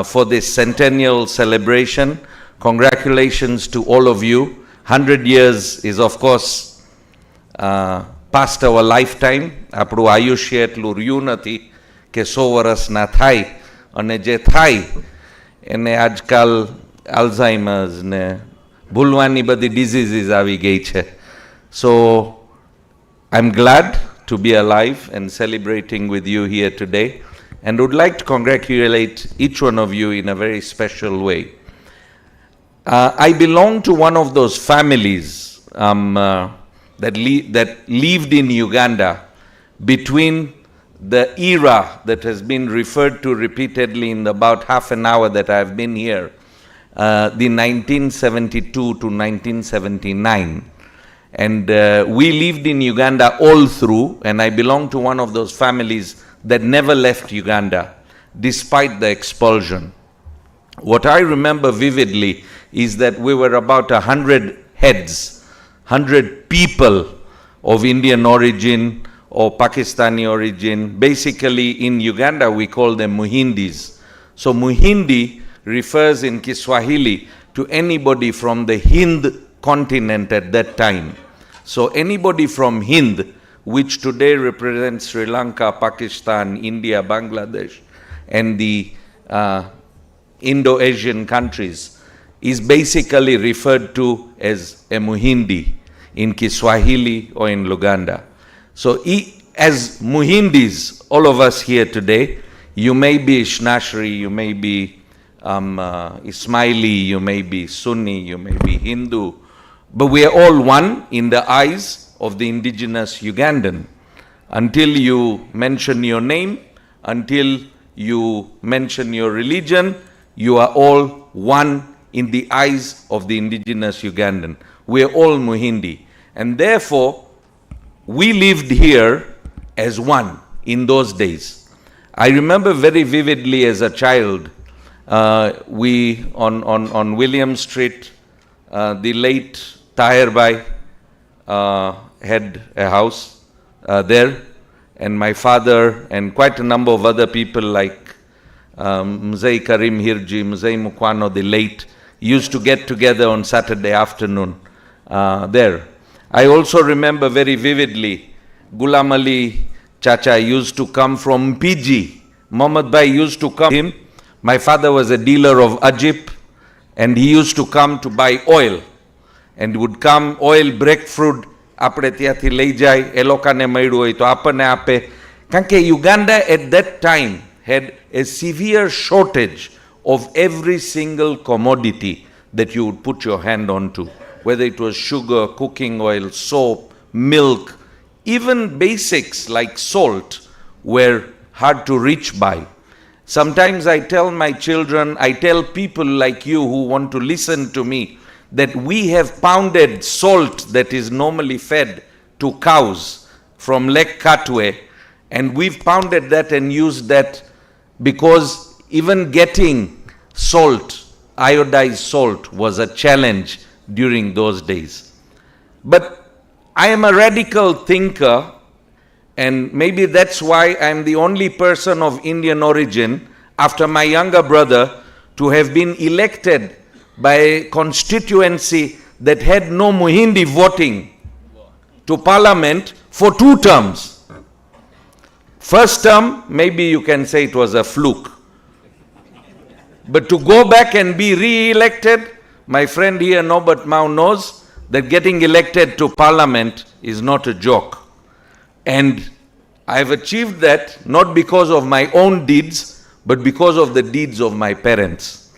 for this centennial celebration. Congratulations to all of you. 100 years is of course past our lifetime. આપણું આયુષ્ય એટલું રહ્યું નથી કે 100 વર્ષના થાય, અને જે થાય એને આજકાલ આલ્ઝાઇમર્સ ને ભૂલવાની બધી ડિઝીઝીસ આવી ગઈ છે. So I'm glad to be alive and celebrating with you here today, and would like to congratulate each one of you in a very special way. I belong to one of those families that lived in Uganda between the era that has been referred to repeatedly in about half an hour that I've been here, the 1972 to 1979. And we lived in Uganda all through, and I belong to one of those families that never left Uganda despite the expulsion. What I remember vividly is that we were about 100 heads, 100 people of Indian origin, or Pakistani origin. Basically, in Uganda, we call them Muhindis. So Muhindi refers in Kiswahili to anybody from the Hind continent at that time. So anybody from Hind, which today represents Sri Lanka, Pakistan, India, Bangladesh, and the Indo-Asian countries, is basically referred to as a Muhindi in Kiswahili or in Luganda. So as Muhindis, all of us here today, you may be Ishnashri, you may be Ismaili, you may be Sunni, you may be Hindu, but we are all one in the eyes of the indigenous Ugandan. Until you mention your name, until you mention your religion, you are all one in the eyes of the indigenous Ugandan. We are all Muhindi. And therefore, we lived here as one in those days. I remember very vividly as a child, we on William Street, the late Tahir Bhai had a house there, and my father and quite a number of other people like Mzee Karim Hirji, Mzee Mukwano the late, used to get together on Saturday afternoon there. I also remember very vividly, Ghulam Ali Chacha used to come from PG. Muhammad Bhai used to come. Him. My father was a dealer of ajip, and he used to come to buy oil. And would come, oil, breadfruit, apne ત્યાંથી લઈ જાય, એ લોકોને મળ્યું હોય તો આપણને આપે. કારણ કે Uganda at that time had a severe shortage of every single commodity that you would put your hand onto, whether it was sugar, cooking oil, soap, milk, even basics like salt were hard to reach by. Sometimes I tell my children, I tell people like you who want to listen to me, that we have pounded salt that is normally fed to cows from Lake Katwe, and we've pounded that and used that because even getting salt, iodized salt, was a challenge during those days. But I am a radical thinker, and maybe that's why I'm the only person of Indian origin, after my younger brother, to have been elected by a constituency that had no Muhindi voting to parliament for 2 terms. First term, maybe you can say it was a fluke. But to go back and be re-elected, my friend here, Norbert Mao, knows that getting elected to parliament is not a joke. And I've achieved that not because of my own deeds, but because of the deeds of my parents.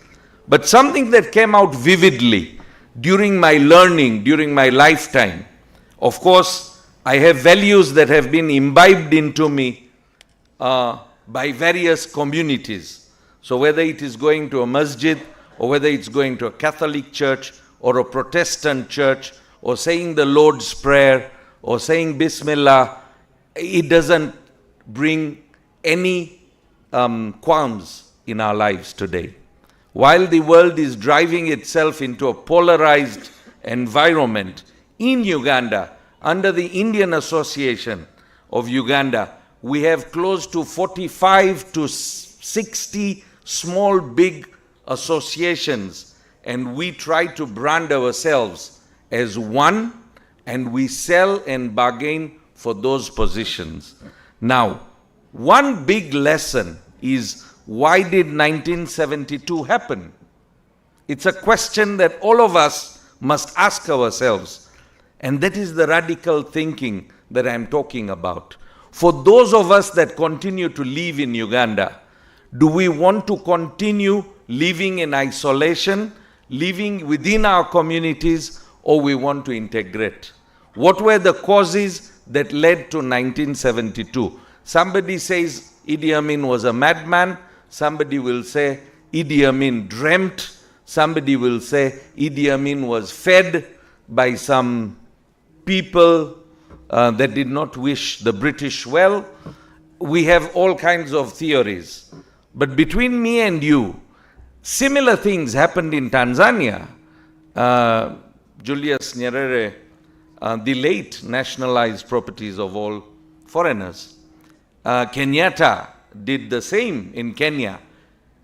But something that came out vividly during my learning, during my lifetime, of course, I have values that have been imbibed into me by various communities. So whether it is going to a masjid, or whether it's going to a Catholic church, or a Protestant church, or saying the Lord's Prayer, or saying Bismillah, it doesn't bring any qualms in our lives today. While the world is driving itself into a polarized environment, in Uganda, under the Indian Association of Uganda, we have close to 45 to 60 small, big associations, and we try to brand ourselves as one, and we sell and bargain for those positions. Now, one big lesson is, why did 1972 happen? It's a question that all of us must ask ourselves. And that is the radical thinking that I'm talking about. For those of us that continue to live in Uganda, do we want to continue living in isolation, living within our communities, or we want to integrate? What were the causes that led to 1972? Somebody says Idi Amin was a madman. Somebody will say Idi Amin dreamt. Somebody will say Idi Amin was fed by some people that did not wish the British well. We have all kinds of theories. But between me and you, similar things happened in Tanzania. Julius Nyerere, the late, nationalized properties of all foreigners. Kenyatta did the same in Kenya.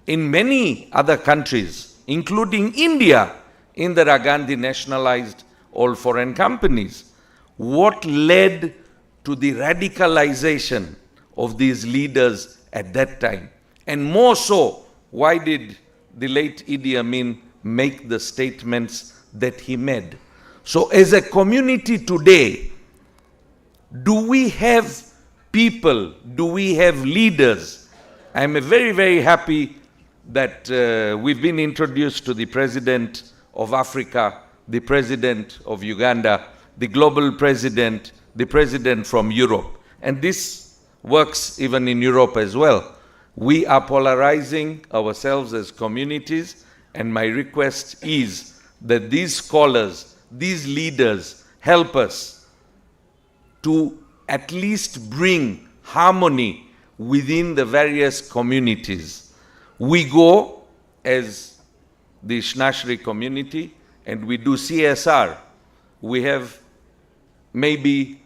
In many other countries, including India, Indira Gandhi nationalized all foreign companies. What led to the radicalization of these leaders at that time? And more so, why did the late Idi Amin make the statements that he made? So as a community today, do we have people, do we have leaders? I'm very, very happy that we've been introduced to the President of Africa, the President of Uganda, the global president, the President from Europe. And this works even in Europe as well. We are polarizing ourselves as communities, and my request is that these scholars, these leaders help us to at least bring harmony within the various communities. We go as the Shnashri community and we do CSR. We have maybe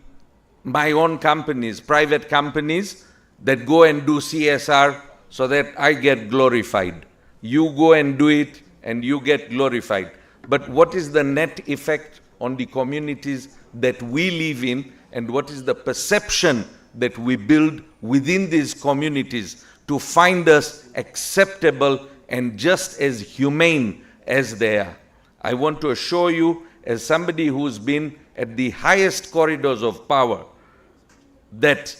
my own companies, private companies that go and do CSR so that I get glorified. You go and do it and you get glorified. But what is the net effect on the communities that we live in, and what is the perception that we build within these communities to find us acceptable and just as humane as they are? I want to assure you, as somebody who's been at the highest corridors of power, that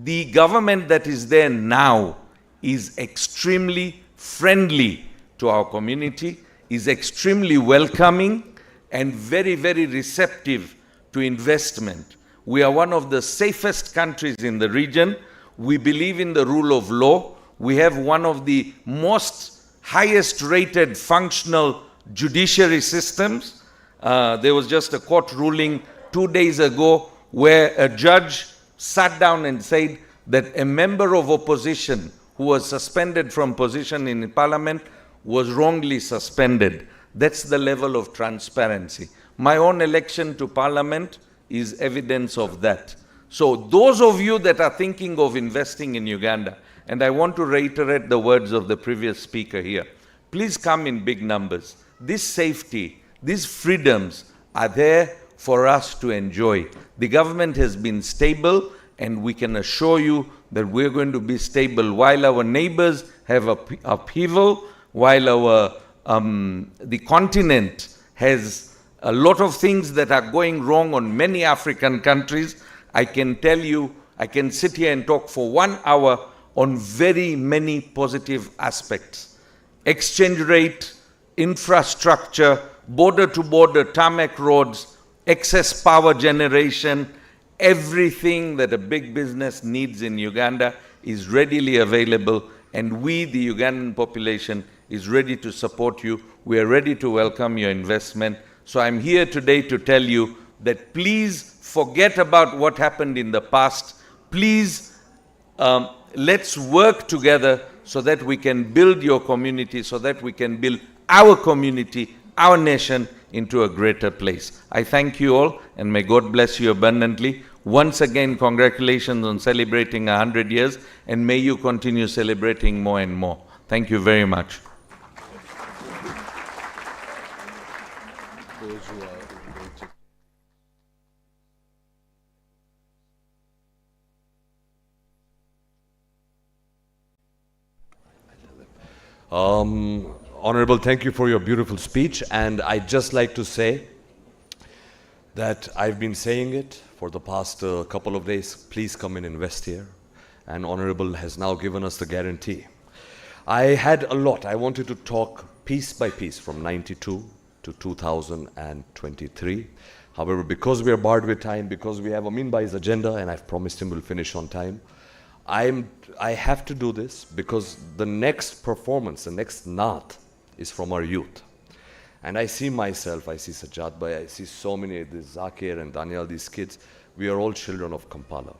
the government that is there now is extremely friendly to our community, is extremely welcoming, and very, very receptive to investment. We are one of the safest countries in the region. We believe in the rule of law. We have one of the most highest rated functional judiciary systems. There was just a court ruling 2 days ago where a judge sat down and said that a member of opposition who was suspended from position in parliament was wrongly suspended. That's the level of transparency. My own election to parliament is evidence of that. So those of you that are thinking of investing in Uganda, and I want to reiterate the words of the previous speaker here, please come in big numbers. This safety, these freedoms are there for us to enjoy. The government has been stable, and we can assure you that we're going to be stable while our neighbors have upheaval, while the continent has a lot of things that are going wrong on many African countries. I can tell you, I can sit here and talk for 1 hour on very many positive aspects. Exchange rate, infrastructure, border-to-border tarmac roads, excess power generation, everything that a big business needs in Uganda is readily available, and we, the Ugandan population, is ready to support you. We are ready to welcome your investment. So I'm here today to tell you that please forget about what happened in the past. Please, let's work together so that we can build your community, so that we can build our community, our nation into a greater place. I thank you all, and may God bless you abundantly. Once again, congratulations on celebrating 100 years, and may you continue celebrating more and more. Thank you very much. Honorable, thank you for your beautiful speech, and I'd just like to say that I've been saying it for the past couple of days. Please come and invest here, and Honorable has now given us the guarantee. I had a lot. I wanted to talk piece by piece from 92 to 2023. However, because we are barred with time, because we have Amin Bhai's agenda, and I've promised him we'll finish on time, I have to do this because the next performance, the next naat is from our youth. And I see myself, I see Sajjad Bhai, I see so many, this Zakir and Daniel, these kids. We are all children of Kampala.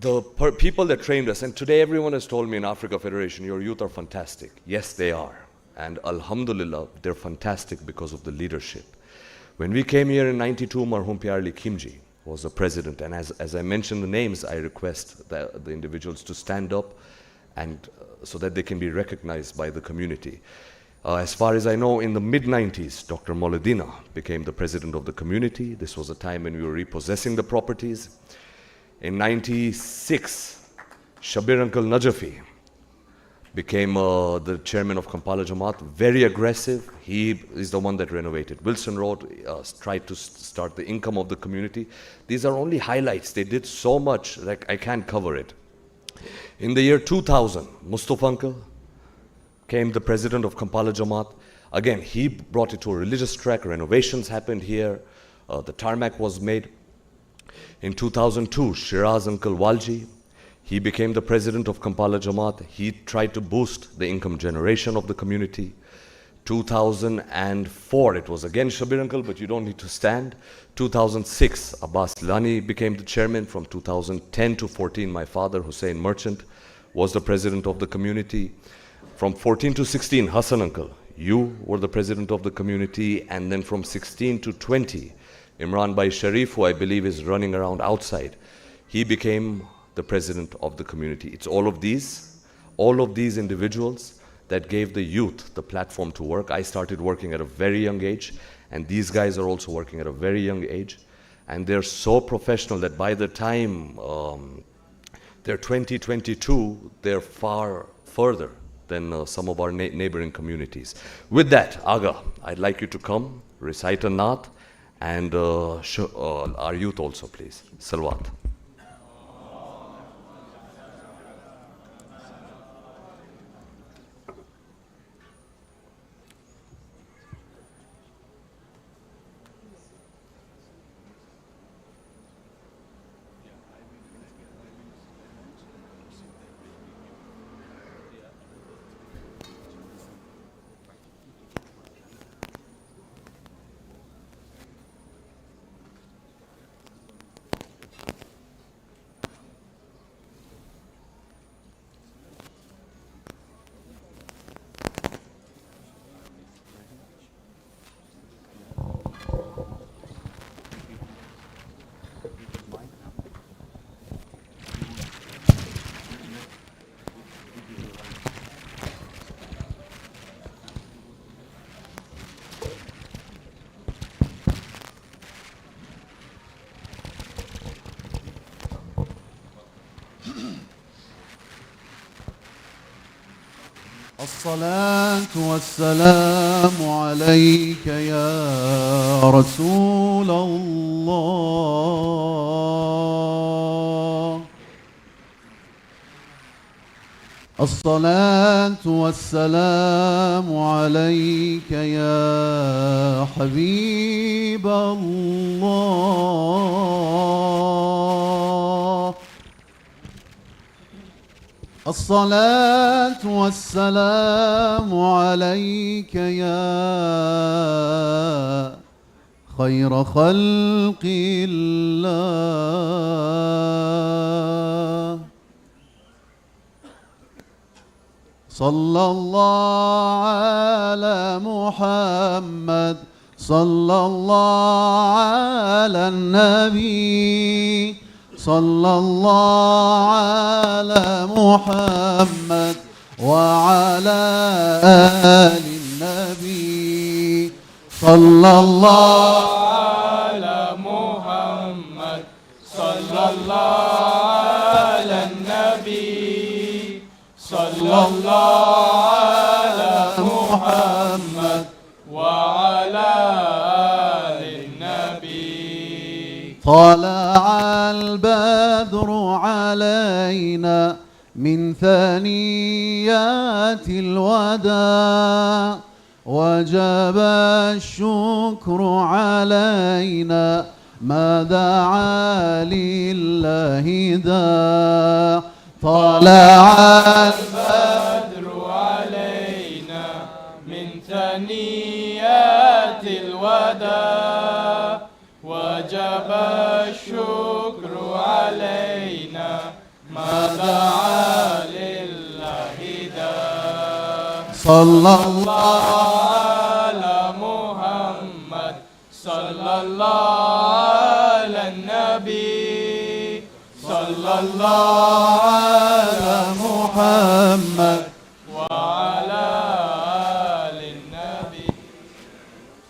The people that trained us, and today everyone has told me in Africa Federation, your youth are fantastic. Yes, they are. And Alhamdulillah, they're fantastic because of the leadership. When we came here in 92, Marhum Pyarli Kimji was the president. And as I mentioned the names, I request the individuals to stand up and so that they can be recognized by the community. As far as I know, in the mid-90s, Dr. Moledina became the president of the community. This was a time when we were repossessing the properties. In 96, Shabir Uncle Najafi became the chairman of Kampala Jamaat, very aggressive. He is the one that renovated Wilson Road, tried to start the income of the community. These are only highlights. They did so much, like I can't cover it. In the year 2000, Mustafa Uncle came the president of Kampala Jamaat. Again, he brought it to a religious track. Renovations happened here. The tarmac was made. In 2002, Shiraz Uncle Walji, he became the president of Kampala Jamaat. He tried to boost the income generation of the community. 2004, it was again Shabir Uncle, but you don't need to stand. 2006, Abbas Lani became the chairman. From 2010 to 14, my father, Hussein Merchant, was the president of the community. From 14 to 16, Hassan Uncle, you were the president of the community. And then from 16 to 20, Imran Bhai Sharif, who I believe is running around outside, he became the president of the community. It's all of these individuals that gave the youth the platform to work. I started working at a very young age, and these guys are also working at a very young age. And they're so professional that by the time they're 20, 22, they're far further than some of our neighboring communities. With that, Aga, I'd like you to come, recite a Naat, and our youth also, please. Salwat. الصلاة والسلام عليك يا رسول الله. الصلاة والسلام عليك يا حبيب الله. الصلاة والسلام عليك يا خير خلق الله. صلى الله على محمد، صلى الله على النبي، صلى الله على محمد وعلى آل النبي. صلى الله على محمد، صلى الله على النبي، صلى الله على محمد وعلى آل النبي. طلع البدر علينا من ثنيات الوداع، وجب الشكر علينا ما دعا لله داع. طلع البدر علينا من ثنيات الوداع، وجب الشكر علينا ما دعا لله داع. صلى الله على محمد، صلى الله على النبي، الله على محمد وعلى آل النبي.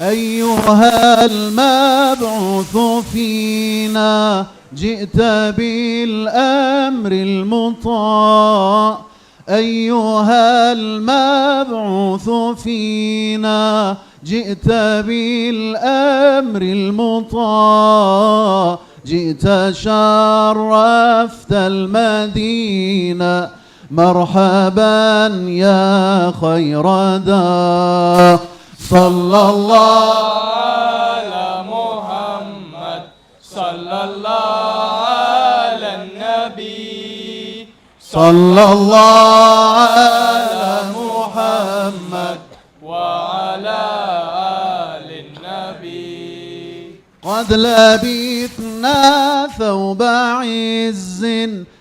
أيها المبعوث فينا جئت بالأمر المطاع. أيها المبعوث فينا جئت بالأمر المطاع. جئت شرفت المدينة مرحبا يا خير دار. صلى الله على محمد صلى الله على النبي. صلى الله على محمد وعلى آل النبي. قد لبثنا ثوب عز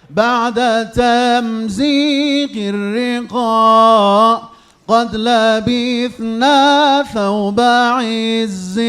بعد تمزيق الرقاع. قد لبثنا ثوب عز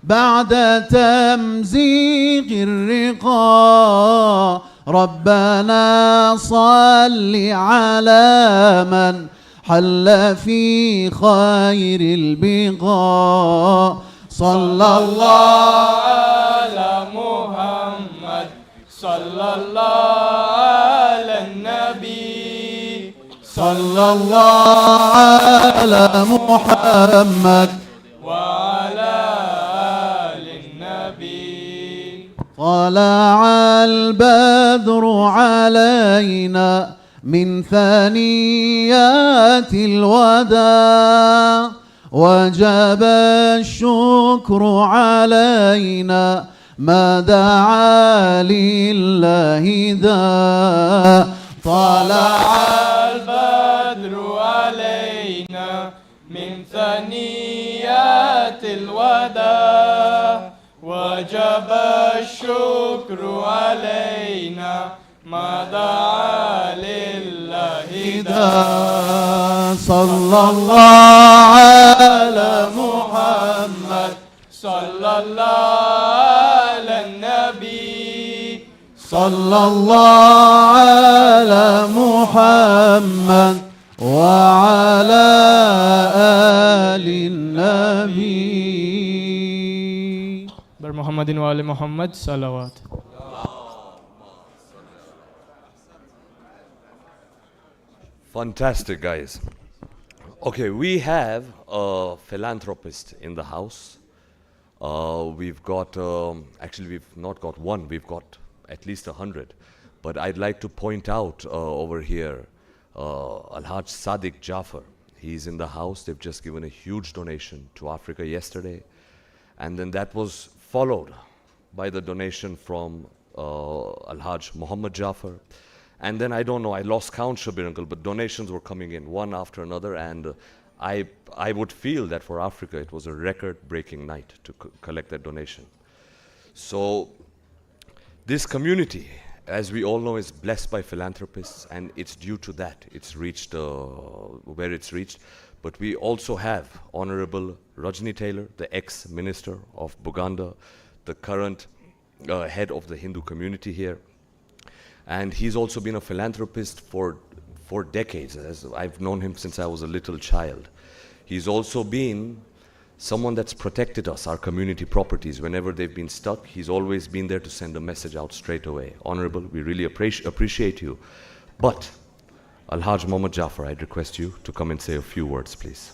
بعد تمزيق الرقاع. ربنا صل على من حل في خير البقاع. صلى الله على محمد صلى الله على النبي. صلى الله على محمد وعلى آل النبي. طلع البدر علينا من ثنيات الوداع. وجب الشكر علينا ما دعا لله داع. طلع البدر علينا من ثنيات الوداع. وجب الشكر علينا ما دعا لله داع. صلى الله على محمد صلى الله على النبي. صلى الله على محمد وعلى آل النبي. محمد وآل محمد صلوات. Fantastic, guys. Okay, we have a philanthropist in the house. We've got, actually we've not got one, we've got at least 100. But I'd like to point out over here, Al-Hajj Sadiq Jafar. He's in the house. They've just given a huge donation to Africa yesterday. And then that was followed by the donation from Al-Hajj Muhammad Jafar. And then I don't know, I lost count, Shabir uncle, but donations were coming in one after another, and I would feel that for Africa it was a record-breaking night to collect that donation. So this community, as we all know, is blessed by philanthropists, and it's due to that it's reached where it's reached. But we also have Honorable Rajni Taylor, the ex-minister of Buganda, the current head of the Hindu community here. And he's also been a philanthropist for decades. As I've known him since I was a little child. He's also been someone that's protected us, our community properties. Whenever they've been stuck, he's always been there to send a message out straight away. Honorable, we really appreciate you. But Al-Hajj Muhammad Jafar, I'd request you to come and say a few words, please.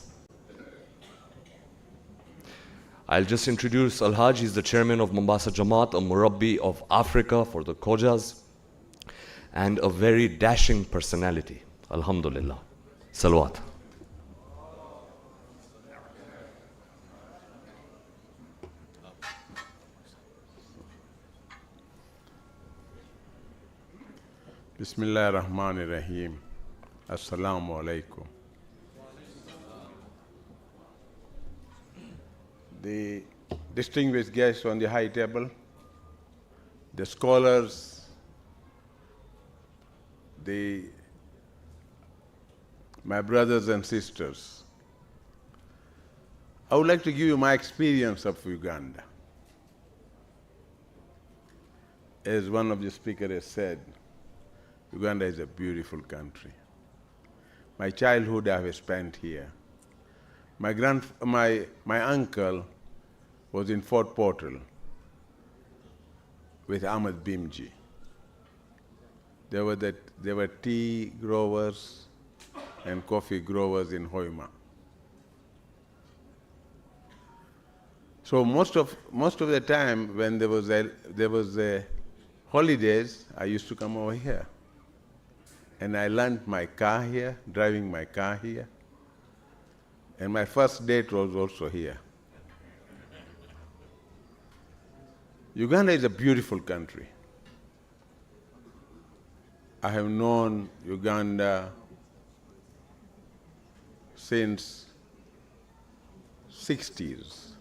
I'll just introduce Al-Hajj. He's the chairman of Mombasa Jamaat, a Murabbi of Africa for the Khojas, and a very dashing personality. Alhamdulillah. Salawat. Bismillah ar-Rahman ar-Rahim. Assalamu alaikum. The distinguished guests on the high table, the scholars, my brothers and sisters. I would like to give you my experience of Uganda. As one of the speakers has said, Uganda is a beautiful country. My childhood I have spent here. My uncle was in Fort Portal with Ahmed Bimji. There were tea growers and coffee growers in Hoima. So most of the time when there was a holidays, I used to come over here. And I learned my car here, driving my car here. And my first date was also here. Uganda is a beautiful country. I have known Uganda since 60s.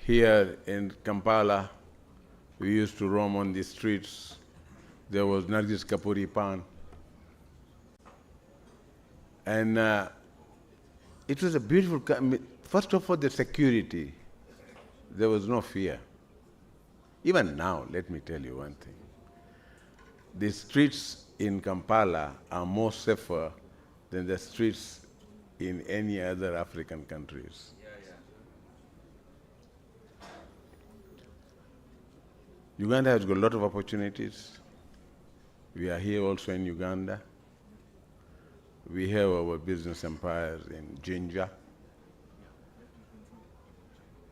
Here in Kampala, we used to roam on the streets. There was Nargis Kapuri Pan. And it was a beautiful, first of all, the security. There was no fear. Even now, let me tell you one thing. The streets in Kampala are more safer than the streets in any other African countries. Uganda has got a lot of opportunities. We are here also in Uganda. We have our business empires in Jinja.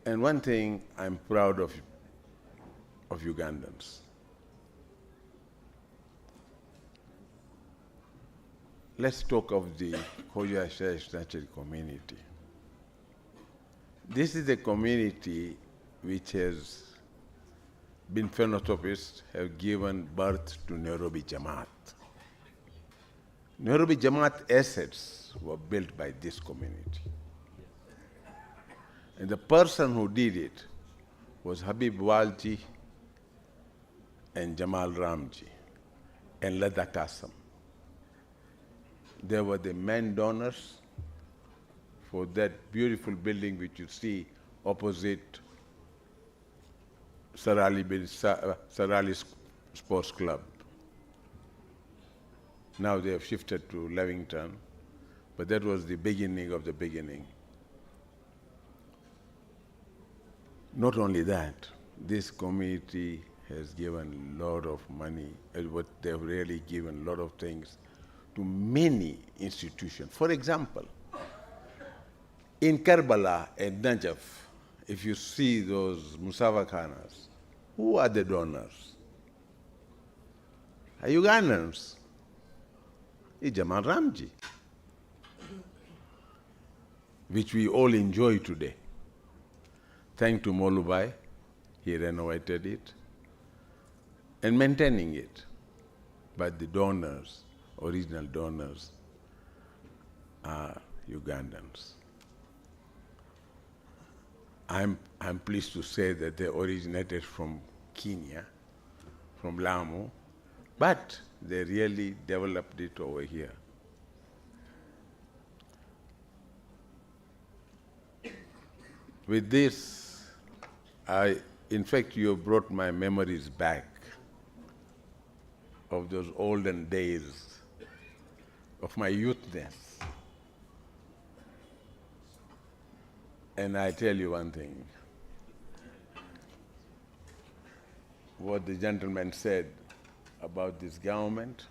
And one thing I'm proud of Ugandans. Let's talk of the KSIJ community. This is a community which has been philanthropists, have given birth to Nairobi Jamaat. Nairobi Jamaat assets were built by this community. And the person who did it was Habib Walji and Jamal Ramji and Lada Kasam. They were the main donors for that beautiful building which you see opposite Sarali Sports Club. Now they have shifted to Levington, but that was the beginning of the beginning. Not only that, this community has given a lot of money, they've really given a lot of things to many institutions. For example, in Karbala and Najaf, if you see those Musawa Khanas, who are the donors? Are Ugandans. It's Jamal Ramji, which we all enjoy today. Thanks to Molubai, he renovated it and maintaining it. But the donors, original donors, are Ugandans. I'm pleased to say that they originated from Kenya, from Lamu, but they really developed it over here. With this, in fact, you brought my memories back of those olden days of my youthness. And I tell you one thing. What the gentleman said about this government,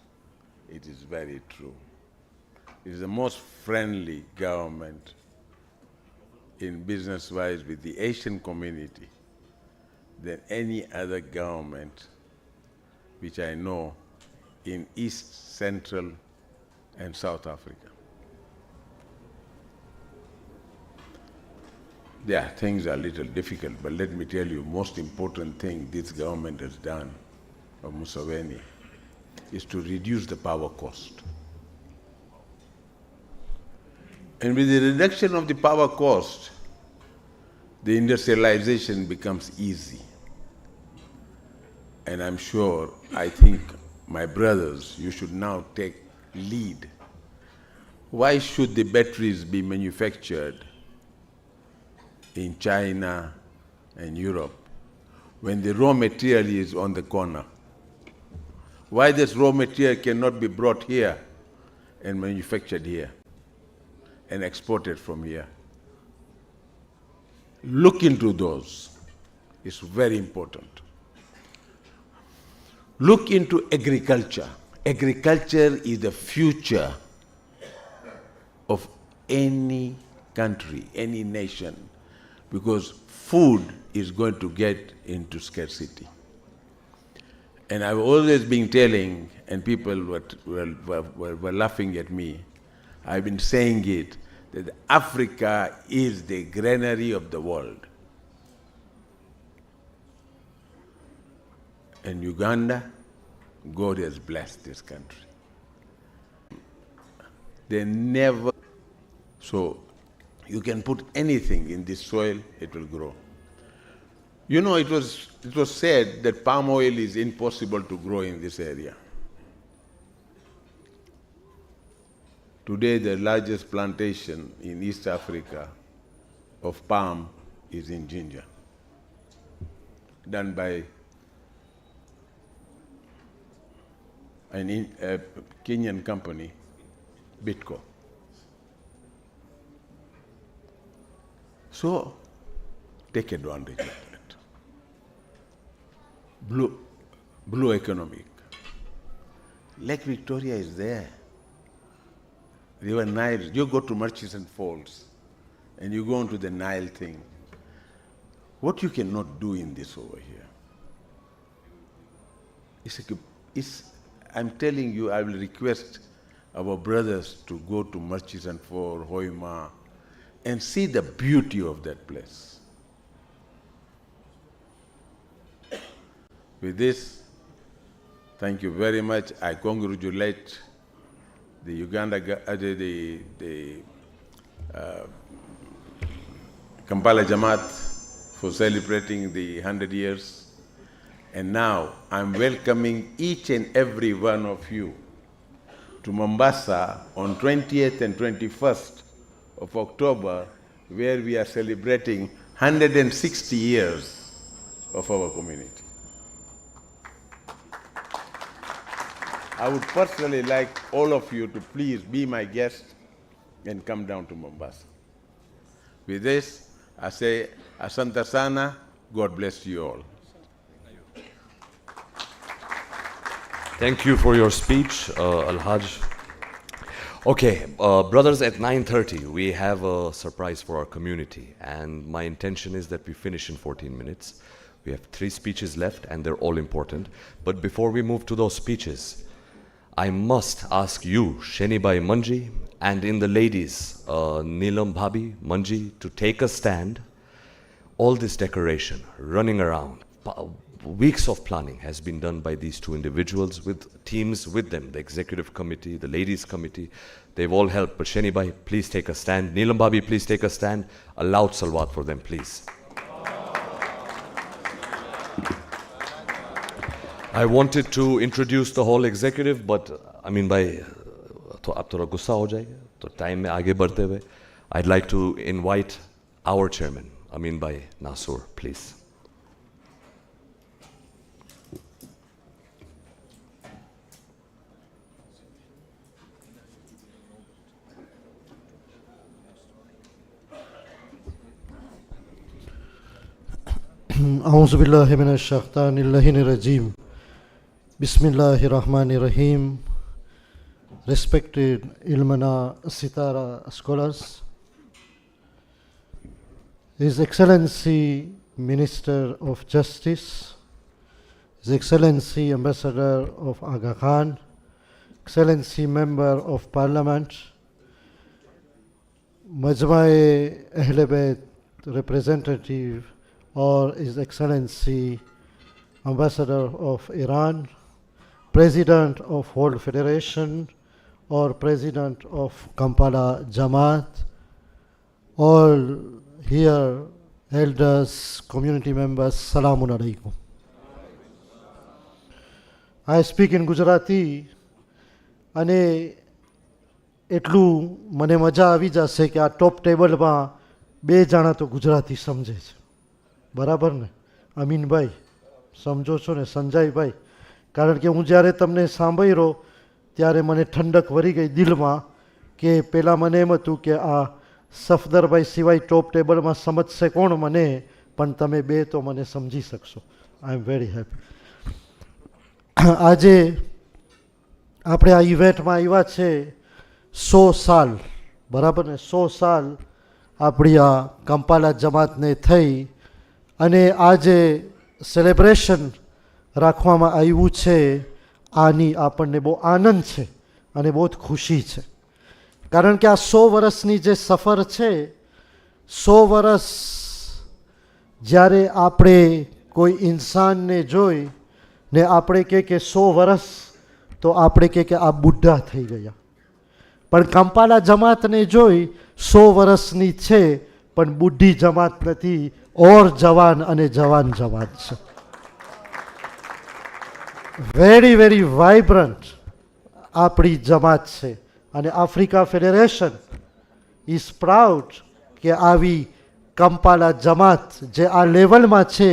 it is very true. It is the most friendly government in business-wise with the Asian community than any other government which I know in East, Central, and South Africa. Yeah, things are a little difficult, but let me tell you, most important thing this government has done, of Museveni, is to reduce the power cost. And with the reduction of the power cost, the industrialization becomes easy. And I'm sure, I think, my brothers, you should now take lead. Why should the batteries be manufactured in China and Europe when the raw material is on the corner? Why this raw material cannot be brought here and manufactured here and exported from here? Look into those. It's very important. Look into agriculture. Agriculture is the future of any country, any nation, because food is going to get into scarcity. And I've always been telling, and people were laughing at me, I've been saying it, that Africa is the granary of the world. And Uganda, God has blessed this country. They never, so you can put anything in this soil, it will grow. You know, it was said that palm oil is impossible to grow in this area. Today, the largest plantation in East Africa of palm is in Jinja, done by a Kenyan company, Bitco. So, take advantage of it. Blue economic. Lake Victoria is there. River Nile, you go to Murchison Falls and you go into the Nile thing. What you cannot do in this over here? I'm telling you, I will request our brothers to go to Murchison Falls, Hoima, and see the beauty of that place. With this, thank you very much. I congratulate the Uganda, the Kampala Jamaat for celebrating the 100 years. And now I'm welcoming each and every one of you to Mombasa on 20th and 21st of October, where we are celebrating 160 years of our community. I would personally like all of you to please be my guest and come down to Mombasa. With this, I say, Asante Sana, God bless you all. Thank you for your speech, Al-Hajj. Okay, brothers, at 9:30, we have a surprise for our community. And my intention is that we finish in 14 minutes. We have 3 speeches left, and they're all important. But before we move to those speeches, I must ask you, Shenibai Manji, and in the ladies, Neelam Bhabi, Manji, to take a stand. All this decoration, running around, weeks of planning has been done by these 2 individuals with teams with them, the executive committee, the ladies committee. They've all helped. But Shenibai, please take a stand. Neelam Bhabi, please take a stand. A loud salawat for them, please. I wanted to introduce the whole executive, but Amin bhai, to ab thoda gussa ho jayega, to time mein aage badhte hue, I'd like to invite our chairman, Amin bhai Nasur, please. أعوذ بالله من الشيطان اللعين الرجيم. Bismillahir Rahmanir Rahim. Respected Ilmana Sitara scholars, His Excellency Minister of Justice, His Excellency Ambassador of Aga Khan, Excellency Member of Parliament, Majma-e Ahle Bayt representative, or His Excellency Ambassador of Iran, President of World Federation, or President of Kampala Jamaat, all here, elders, community members, Salamun Alaikum. I speak in Gujarati, અને એટલું મને મજા આવી જશે કે આ ટોપ ટેબલમાં 2 જણા તો ગુજરાતી સમજે છે, બરાબર ને? અમીનભાઈ, સમજો છો ને સંજયભાઈ? કારણ કે હું જ્યારે તમને સાંભળ્યો ત્યારે મને ઠંડક વળી ગઈ દિલમાં કે પહેલાં મને એમ હતું કે આ સફદરભાઈ સિવાય ટોપ ટેબલમાં સમજશે કોણ મને, પણ તમે બે તો મને સમજી શકશો. આઈ એમ વેરી હેપી. આજે આપણે આ ઇવેન્ટમાં આવ્યા છે 100 સાલ, બરાબર ને? 100 સાલ આપણી આ કંપાલા જમાતને થઈ અને આજે સેલિબ્રેશન રાખવામાં આવ્યું છે. આની આપણને બહુ આનંદ છે અને બહુ જ ખુશી છે, કારણ કે આ 100 વર્ષની જે સફર છે, 100 વર્ષ જ્યારે આપણે કોઈ ઇન્સાનને જોઈ ને આપણે કહે કે 100 વર્ષ, તો આપણે કહે કે આ બુઢા થઈ ગયા. પણ કંપાલા જમાતને જોઈ 100 વર્ષની છે પણ બુઢી જમાત નથી, ઓર જવાન અને જવાન જવાન છે. વેરી વેરી વાઇબ્રન્ટ આપણી જમાત છે અને આફ્રિકા ફેડરેશન ઇઝ પ્રાઉડ કે આવી કંપાલા જમાત જે આ લેવલમાં છે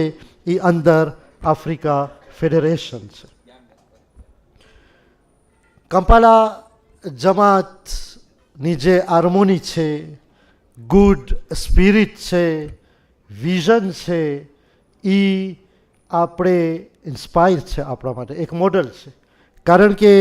એ અંદર આફ્રિકા ફેડરેશન છે. કંપાલા જમાતની જે હાર્મોની છે, ગુડ સ્પિરિટ છે, વિઝન છે, એ આપણે ઇન્સ્પાયર છે, આપણા માટે એક મોડલ છે. કારણ કે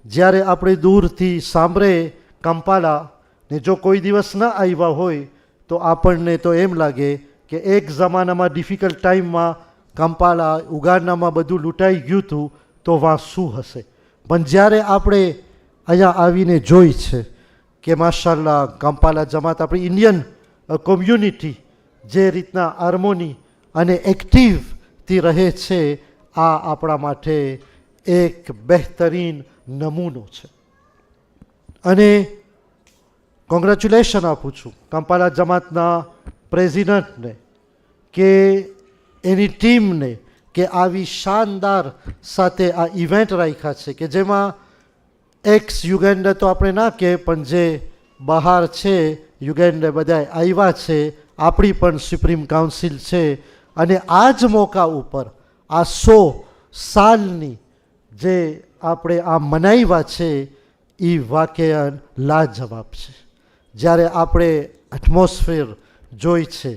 જ્યારે આપણે દૂરથી સાંભળે કંપાલા ને જો કોઈ દિવસ ન આવ્યા હોય તો આપણને તો એમ લાગે કે એક જમાનામાં ડિફિકલ્ટ ટાઈમમાં કંપાલા ઉગાન્ડામાં બધું લૂંટાઈ ગયું હતું તો વાં શું હશે. પણ જ્યારે આપણે અહીંયા આવીને જોઈ છે કે માશાલ્લાહ કંપાલા જમાત આપણી ઇન્ડિયન કોમ્યુનિટી જે રીતના હાર્મોની અને એક્ટિવથી રહે છે, આ આપણા માટે એક બહેતરીન નમૂનો છે. અને કોંગ્રેચ્યુલેશન આપું છું કંપાલા જમાતના પ્રેસિડન્ટને કે એની ટીમને કે આવી શાનદાર સાથે આ ઇવેન્ટ રાખ્યા છે કે જેમાં એક્સ યુગેન્ડા તો આપણે ના કહે પણ જે બહાર છે યુગેન્ડા બધા આવ્યા છે, આપણી પણ સુપ્રીમ કાઉન્સિલ છે. અને આ જ મોકા ઉપર આ 100 સાલની જે આપણે આ મનાવ્યા છે એ વાકેયન લાજવાબ છે. જ્યારે આપણે એટમોસ્ફિયર જોઈ છે,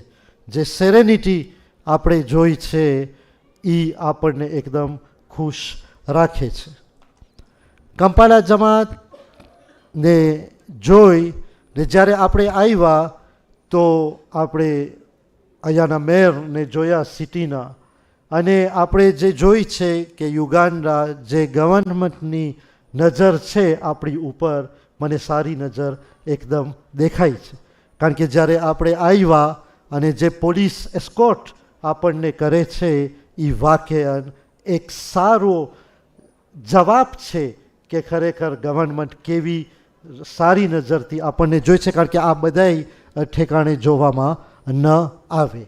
જે સેરેનિટી આપણે જોઈ છે, એ આપણને એકદમ ખુશ રાખે છે. કંપાલા જમાતને જોઈ ને જ્યારે આપણે આવ્યા તો આપણે અહીંયાના મેયરને જોયા સિટીના, અને આપણે જે જોઈ છે કે યુગાન્ડા જે ગવર્મેન્ટની નજર છે આપણી ઉપર, મને સારી નજર એકદમ દેખાય છે. કારણ કે જ્યારે આપણે આવ્યા અને જે પોલીસ એસ્કોર્ટ આપણને કરે છે એ વાકેયન એક સારો જવાબ છે કે ખરેખર ગવર્મેન્ટ કેવી સારી નજરથી આપણને જોઈ છે. કારણ કે આ બધાય ઠેકાણે જોવામાં ન આવે.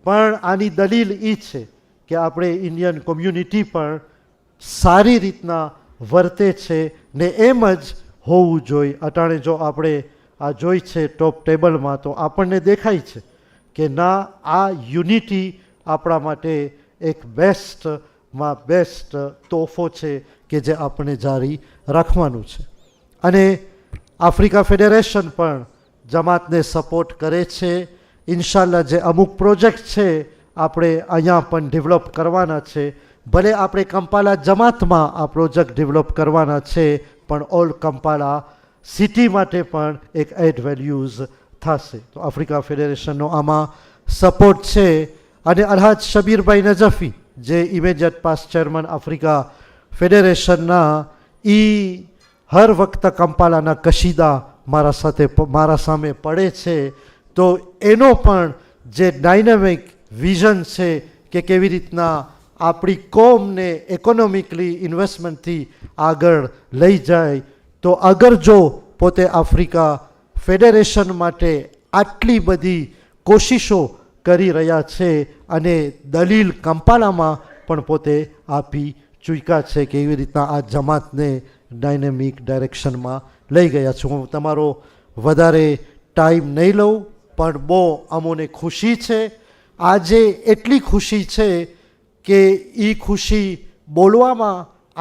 પણ આની દલીલ એ છે કે આપણે ઇન્ડિયન કોમ્યુનિટી પણ સારી રીતના વર્તે છે ને એમ જ હોવું જોઈએ. અટાણે જો આપણે આ જોઈ છે ટોપ ટેબલમાં તો આપણને દેખાય છે કે ના, આ યુનિટી આપણા માટે એક બેસ્ટમાં બેસ્ટ તોહફો છે કે જે આપણે જારી રાખવાનું છે. અને આફ્રિકા ફેડરેશન પણ જમાતને સપોર્ટ કરે છે. ઇન્શાલ્લાહ જે અમુક પ્રોજેક્ટ છે આપણે અહીંયા પણ ડેવલપ કરવાના છે. ભલે આપણે કંપાલા જમાતમાં આ પ્રોજેક્ટ ડેવલપ કરવાના છે, પણ ઓલ કંપાલા સિટી માટે પણ એક એડ વેલ્યુઝ થશે. તો આફ્રિકા ફેડરેશનનો આમાં સપોર્ટ છે. અને અલ્હાજ શબીરભાઈ નજફી જે ઇમિડિયેટ પાસ્ટ ચેરમેન આફ્રિકા ફેડરેશનના, એ હર વખત કંપાલાના કશીદા મારા સામે પડે છે. તો એનો પણ જે ડાયનેમિક વિઝન છે કે કેવી રીતના આપણી કોમને ઇકોનોમિકલી ઇન્વેસ્ટમેન્ટથી આગળ લઈ જાય, તો અગર જો પોતે આફ્રિકા ફેડરેશન માટે આટલી બધી કોશિશો કરી રહ્યા છે અને દલીલ કંપાલામાં પણ પોતે આપી ચૂક્યા છે કે એવી રીતના આ જમાતને ડાયનેમિક ડાયરેક્શનમાં લઈ ગયા છે. હું તમારો વધારે ટાઈમ નહીં લઉં, પણ બહુ અમોને ખુશી છે. આજે એટલી ખુશી છે કે એ ખુશી બોલવામાં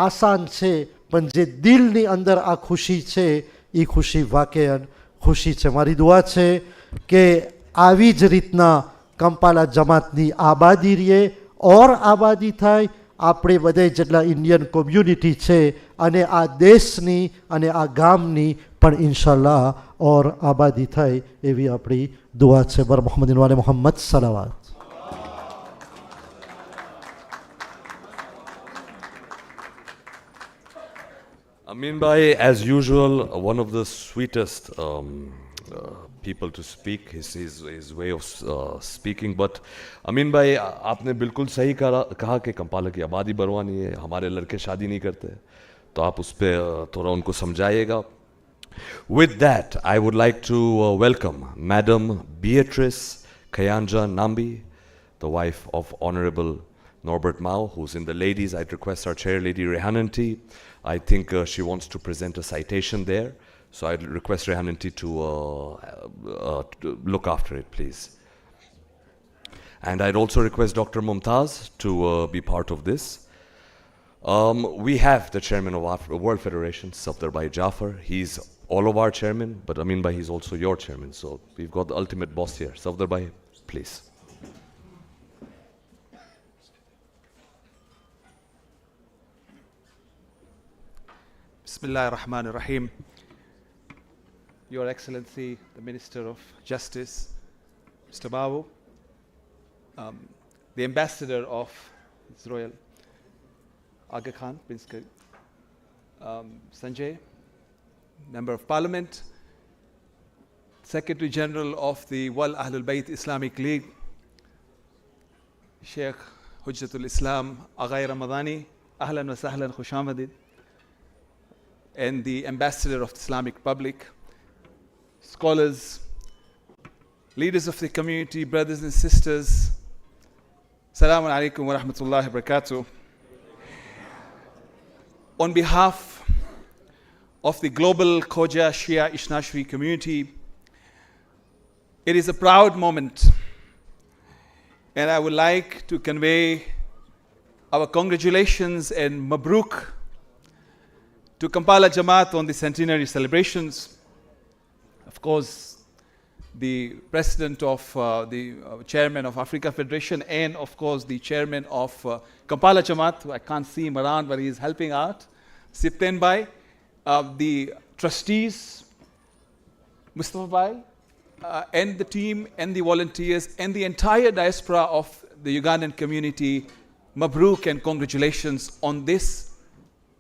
આસાન છે, પણ જે દિલની અંદર આ ખુશી છે એ ખુશી વાકેયન ખુશી છે. મારી દુઆ છે કે આવી જ રીતના કંપાલા જમાતની આબાદી રહે ઓર આબાદી થાય, આપણે બધે જેટલા ઇન્ડિયન કોમ્યુનિટી છે અને આ દેશની અને આ ગામની પણ ઇન્શાલ્લાહ ઓર આબાદી થાય એવી આપણી દુઆ છે. બર મોહમ્મદ વાલે Mohammad સલાવાત. Amin Bhai, as usual, one of the sweetest people to speak, his way of speaking. But Amin Bhai, आपने बिल्कुल सही कहा कि कंपाला की आबादी बढ़वानी है, हमारे लड़के शादी नहीं करते, तो आप उस पर थोड़ा उनको समझाइएगा. With that, I would like to welcome Madam Beatrice Kayanja Nambi, the wife of Honorable Norbert Mao, who's in the ladies. I'd request our chair lady Rehananti. I think she wants to present a citation there. So I'd request Rehananti to look after it, please. And I'd also request Dr. Mumtaz to be part of this. We have the chairman of World Federation, Safdar Bhai Jafar. He's all of our chairman, but Amin Bhai, he's also your chairman. So we've got the ultimate boss here. Safdar Bhai, please. Bismillah ar-Rahman ar-Rahim. Your Excellency, the Minister of Justice, Mr. Babu, the Ambassador of His Royal Aga Khan, Prince Sanjay, Member of Parliament, Secretary General of the Wal Ahlul Bayt Islamic League, Sheikh Hujjatul Islam Aghay Ramadani, Ahlan wa Sahlan Khush Amadid, and the Ambassador of the Islamic Republic, scholars, leaders of the community, brothers and sisters, Assalamu alaikum wa rahmatullahi wa barakatuh. On behalf of the global Khoja Shia Ishnashri community, it is a proud moment, and I would like to convey our congratulations and mabruk to Kampala Jamaat on the centenary celebrations. Of course, the president of the chairman of Africa Federation, and of course the chairman of Kampala Jamaat, I can't see him around, but he is helping out, Sipten Bhai, the trustees, Mustafa Bhai, and the team and the volunteers and the entire diaspora of the Ugandan community, mabruk and congratulations on this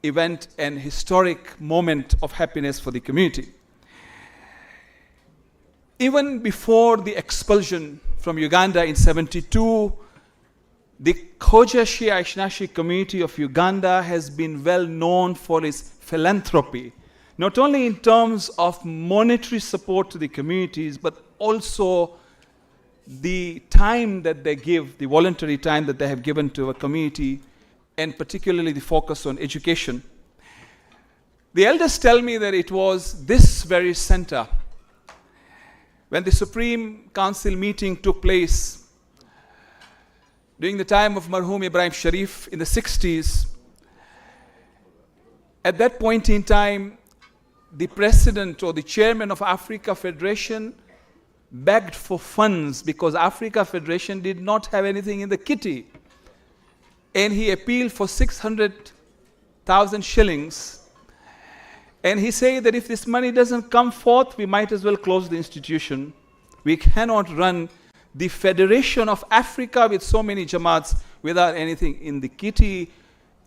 event and historic moment of happiness for the community. Even before the expulsion from Uganda in '72, the Khoja Shia Ishnashri community of Uganda has been well known for its philanthropy, not only in terms of monetary support to the communities, but also the time that they give, the voluntary time that they have given to a community, and particularly the focus on education. The elders tell me that it was this very center, when the Supreme Council meeting took place during the time of Marhum Ibrahim Sharif in the 60s. At that point in time, the president or the chairman of Africa Federation begged for funds because Africa Federation did not have anything in the kitty. And he appealed for 600,000 shillings. And he said that if this money doesn't come forth, we might as well close the institution. We cannot run the Federation of Africa with so many Jamaats without anything in the kitty.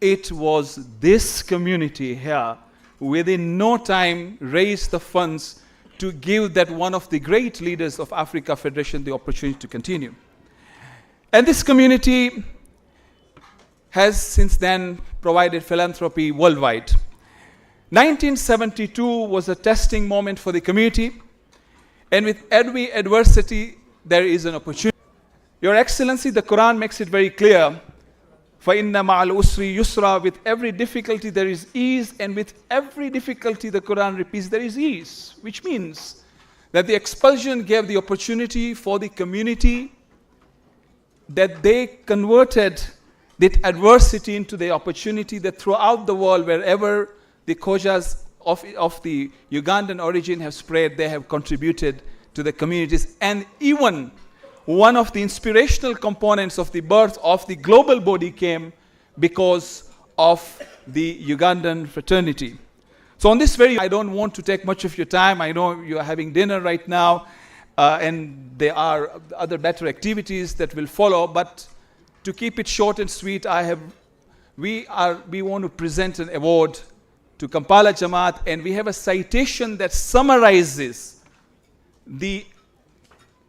It was this community here, within no time, raised the funds to give that one of the great leaders of Africa Federation the opportunity to continue. And this community has since then provided philanthropy worldwide. 1972 was a testing moment for the community, and with every adversity, there is an opportunity. Your Excellency, the Quran makes it very clear, فَإِنَّ مَعَ الْأُسْرِ يُسْرًا, with every difficulty there is ease, and with every difficulty, the Quran repeats, there is ease, which means that the expulsion gave the opportunity for the community that they converted that adversity into the opportunity that throughout the world, wherever the Khojas of the Ugandan origin have spread, they have contributed to the communities. And even one of the inspirational components of the birth of the global body came because of the Ugandan fraternity. So on this I don't want to take much of your time. I know you are having dinner right now, and there are other better activities that will follow, but to keep it short and sweet, we want to present an award to Kampala Jamaat, and we have a citation that summarizes the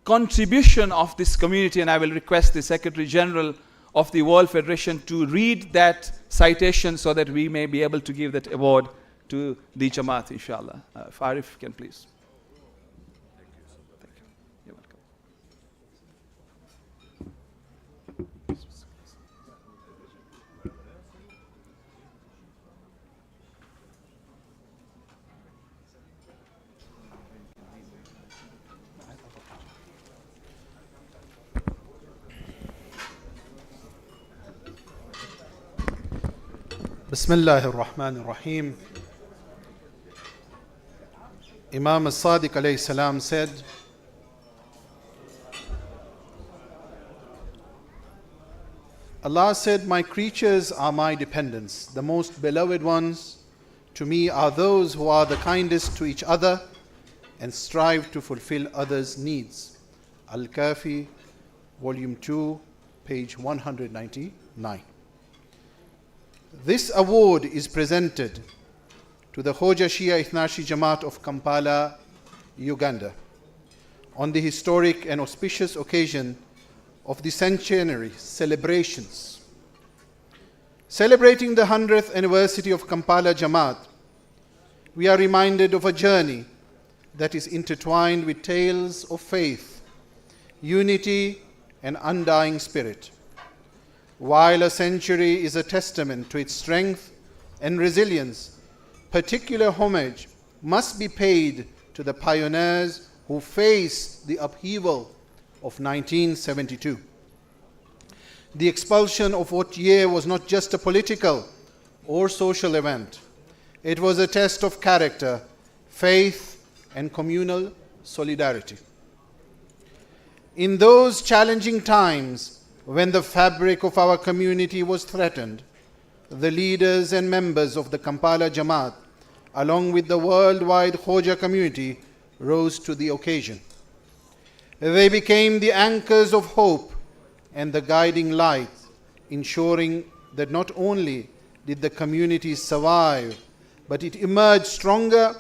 contribution of this community, and I will request the Secretary General of the World Federation to read that citation so that we may be able to give that award to the Jamaat, inshallah. Farif can please. Thank you. You're welcome. Bismillah ar-Rahman ar-Rahim. Imam al-Sadiq alayhi salam said, Allah said, my creatures are my dependents. The most beloved ones to me are those who are the kindest to each other and strive to fulfill others' needs. Al-Kafi, Volume 2, page 199. This award is presented to the Khoja Shia Ithnashi Jamaat of Kampala, Uganda, on the historic and auspicious occasion of the centenary celebrations. Celebrating the 100th anniversary of Kampala Jamaat, we are reminded of a journey that is intertwined with tales of faith, unity, and undying spirit. While a century is a testament to its strength and resilience, particular homage must be paid to the pioneers who faced the upheaval of 1972. The expulsion of Otiye was not just a political or social event. It was a test of character, faith, and communal solidarity. In those challenging times, when the fabric of our community was threatened, the leaders and members of the Kampala Jamaat, along with the worldwide Khoja community, rose to the occasion. They became the anchors of hope and the guiding light, ensuring that not only did the community survive, but it emerged stronger,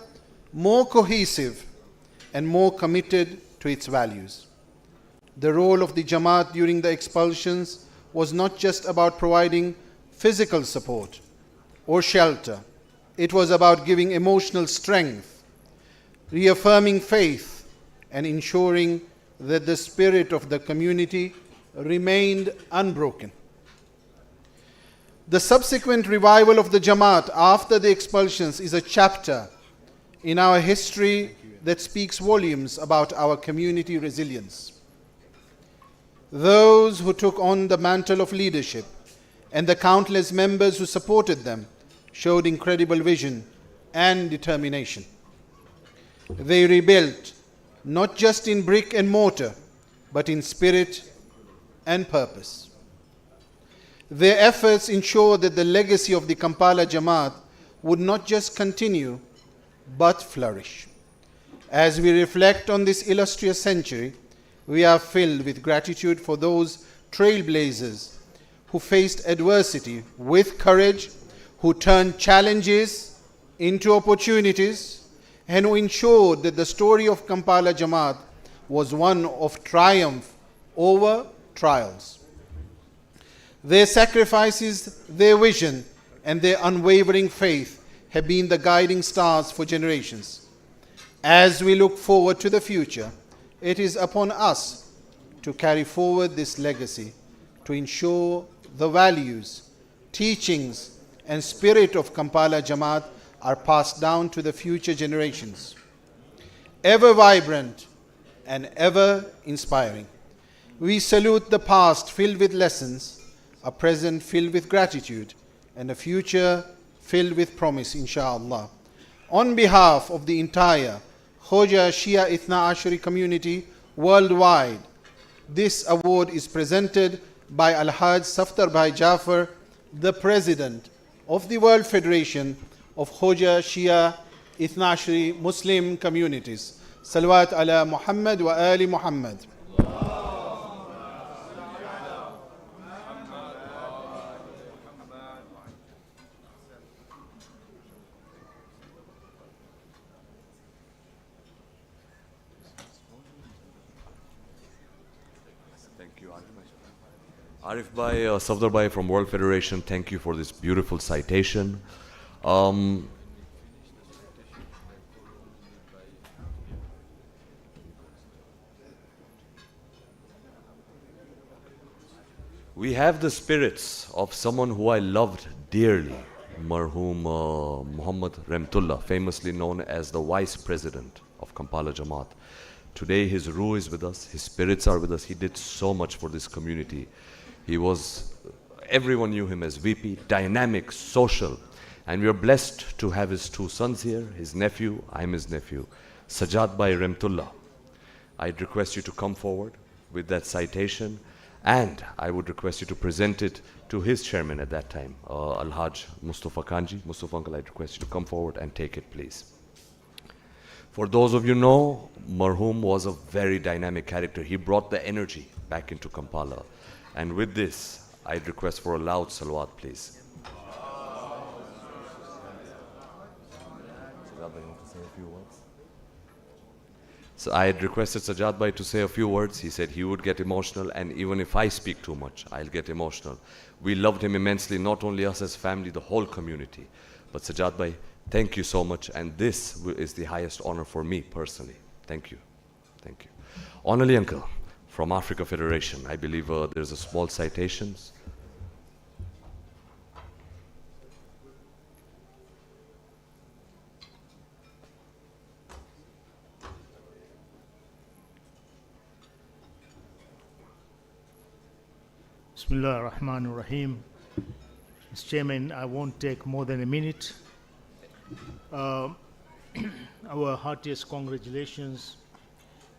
more cohesive, and more committed to its values. The role of the Jamaat during the expulsions was not just about providing physical support or shelter. It was about giving emotional strength, reaffirming faith, and ensuring that the spirit of the community remained unbroken. The subsequent revival of the Jamaat after the expulsions is a chapter in our history that speaks volumes about our community resilience. Those who took on the mantle of leadership and the countless members who supported them showed incredible vision and determination. They rebuilt not just in brick and mortar, but in spirit and purpose. Their efforts ensured that the legacy of the Kampala Jamaat would not just continue, but flourish. As we reflect on this illustrious century, we are filled with gratitude for those trailblazers who faced adversity with courage, who turned challenges into opportunities, and who ensured that the story of Kampala Jamaat was one of triumph over trials. Their sacrifices, their vision, and their unwavering faith have been the guiding stars for generations. As we look forward to the future, it is upon us to carry forward this legacy, to ensure the values, teachings, and spirit of Kampala Jamaat are passed down to the future generations. Ever vibrant and ever inspiring, we salute the past filled with lessons a present filled with gratitude, and a future filled with promise, inshallah. On behalf of the entire Khoja Shia Ithna Ashari community worldwide, this award is presented by Al-Hajj Safdar Bhai Jafar, the President of the World Federation of Khoja Shia Ithna Ashari Muslim Communities. Salawat ala Muhammad wa ali Muhammad. Thank you, Arif Bhai, Safdar Bhai from World Federation, thank you for this beautiful citation. We have the spirits of someone who I loved dearly, Marhum Muhammad Remtullah, famously known as the Vice President of Kampala Jamaat. Today his ruh is with us, his spirits are with us. He did so much for this community. He was, everyone knew him as VP, dynamic, social. And we are blessed to have his two sons here, his nephew, I'm his nephew, Sajjad Bhai Remtullah. I'd request you to come forward with that citation, and I would request you to present it to his chairman at that time, Al-Hajj Mustafa Kanji. Mustafa Uncle, I'd request you to come forward and take it, please. For those of you know, Marhum was a very dynamic character. He brought the energy back into Kampala. And with this, I'd request for a loud salawat, please. So I had requested Sajjad Bhai to say a few words. He said he would get emotional, and even if I speak too much, I'll get emotional. We loved him immensely, not only us as family, the whole community. But Sajjad Bhai, thank you so much, and this is the highest honor for me personally. Thank you. Thank you. Honorary Uncle from Africa Federation, I believe there's a small citation. Bismillah ar-Rahman ar-Rahim. Mr. Chairman, I won't take more than a minute. Our heartiest congratulations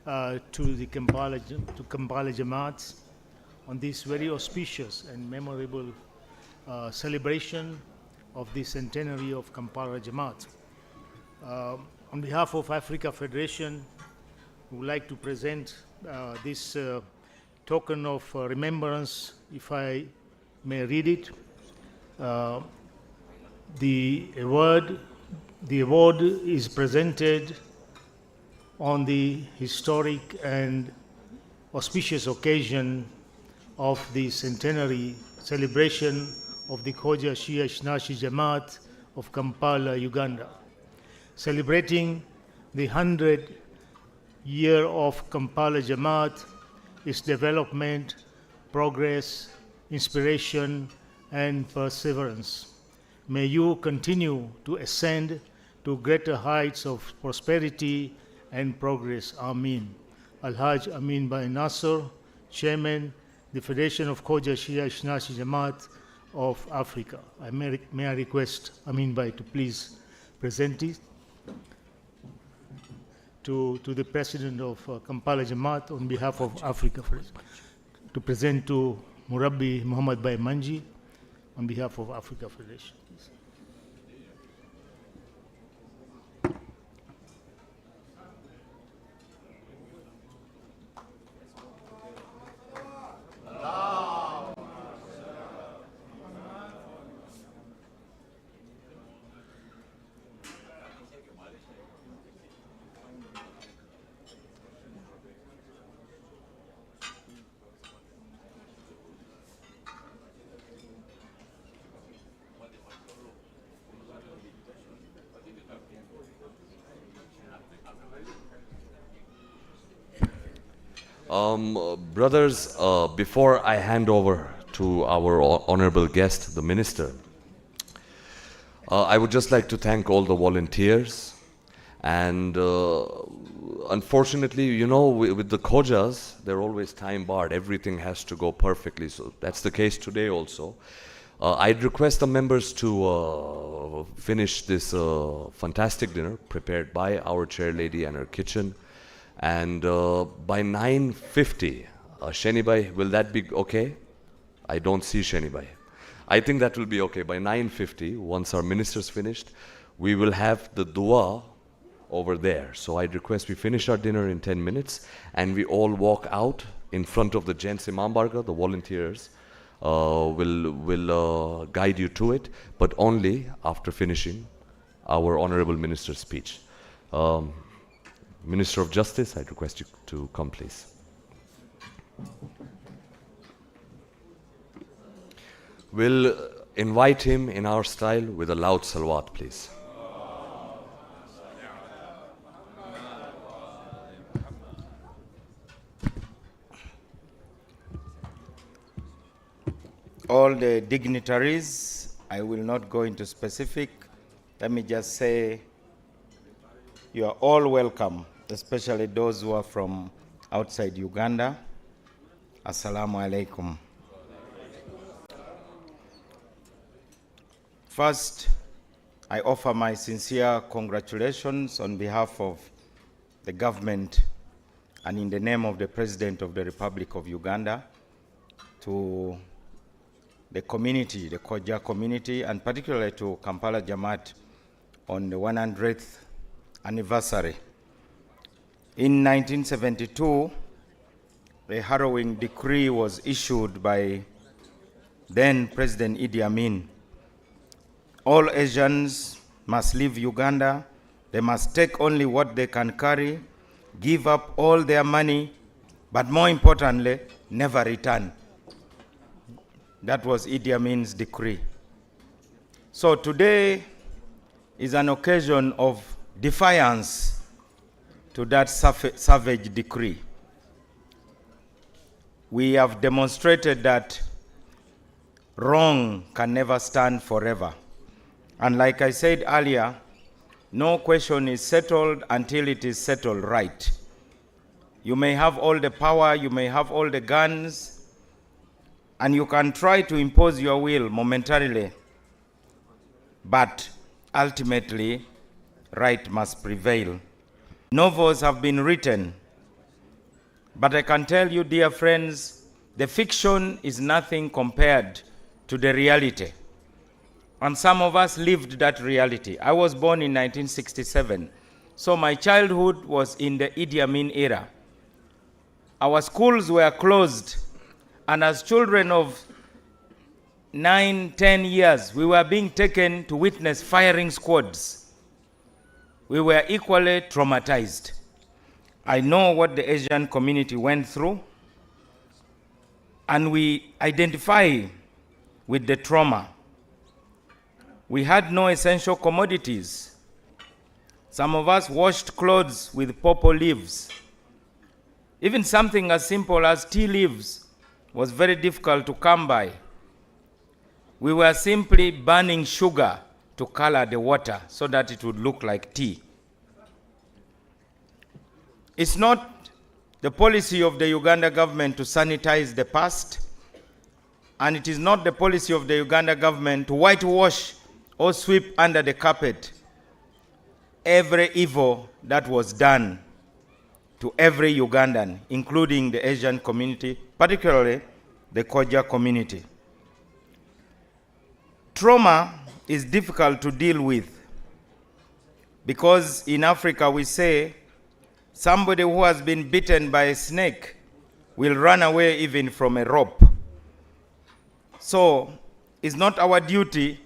to the Kampala Jamaat on this very auspicious and memorable celebration of the centenary of Kampala Jamaat. On behalf of Africa Federation, we would like to present this token of remembrance, if I may read it. The award is presented on the historic and auspicious occasion of the centenary celebration of the Khoja Shia Ishnashi Jamaat of Kampala, Uganda, celebrating the 100th year of Kampala Jamaat, its development, progress, inspiration, and perseverance. May you continue to ascend to greater heights of prosperity and progress. Ameen. Al-Hajj Amin Bhai Nasser, Chairman, the Federation of Khoja Shia Ishnashi Jamaat of Africa. May I request Amin Bhai to please present it to the President of Kampala Jamaat on behalf of Africa Federation, to present to Murabbi Muhammad Bhai Manji on behalf of Africa Federation. Brothers, before I hand over to our honorable guest, the minister, I would just like to thank all the volunteers And unfortunately, you know, with the Khojas, they're always time barred. Everything has to go perfectly. So that's the case today also. I'd request the members to finish this fantastic dinner prepared by our chair lady and her kitchen. And by 9:50, Shenibai, will that be okay? I don't see Shenibai. I think that will be okay. By 9:50, once our minister's finished, we will have the dua over there. So I'd request we finish our dinner in 10 minutes and we all walk out in front of the Gents Imam Barga. The volunteers will guide you to it, but only after finishing our Honorable Minister's speech. Minister of Justice, I'd request you to come, please. We'll invite him in our style with a loud salawat, please. All the dignitaries, I will not go into specific. Let me just say you are all welcome, especially those who are from outside Uganda. Assalamu alaikum. First, I offer my sincere congratulations on behalf of the government and in the name of the President of the Republic of Uganda to the community, the Khoja community, and particularly to Kampala Jamaat on the 100th anniversary. In 1972, a harrowing decree was issued by then President Idi Amin. All Asians must leave Uganda. They must take only what they can carry, give up all their money, but more importantly, never return. That was Idi Amin's decree. So today is an occasion of defiance to that savage decree. We have demonstrated that wrong can never stand forever. And like I said earlier, no question is settled until it is settled right. You may have all the power, you may have all the guns, and you can try to impose your will momentarily, but ultimately, right must prevail. Novels have been written, but I can tell you, dear friends, the fiction is nothing compared to the reality. And some of us lived that reality. I was born in 1967, so my childhood was in the Idi Amin era. Our schools were closed, and as children of 9, 10 years, we were being taken to witness firing squads. We were equally traumatized. I know what the Asian community went through, and we identify with the trauma. We had no essential commodities. Some of us washed clothes with pawpaw leaves. Even something as simple as tea leaves was very difficult to come by. We were simply burning sugar to color the water so that it would look like tea. It's not the policy of the Uganda government to sanitize the past, and it is not the policy of the Uganda government to whitewash or sweep under the carpet every evil that was done to every Ugandan, including the Asian community, particularly the Khoja community. Trauma is difficult to deal with because in Africa we say somebody who has been bitten by a snake will run away even from a rope. So it's not our duty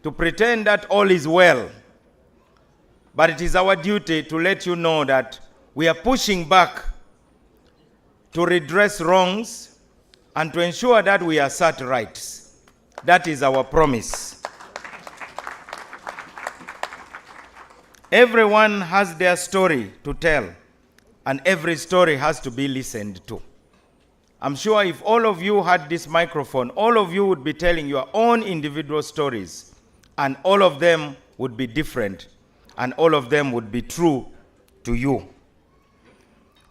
to pretend that all is well, but it is our duty to let you know that we are pushing back to redress wrongs and to ensure that we assert rights. That is our promise. Everyone has their story to tell, and every story has to be listened to. I'm sure if all of you had this microphone, all of you would be telling your own individual stories, and all of them would be different. and all of them would be true to you.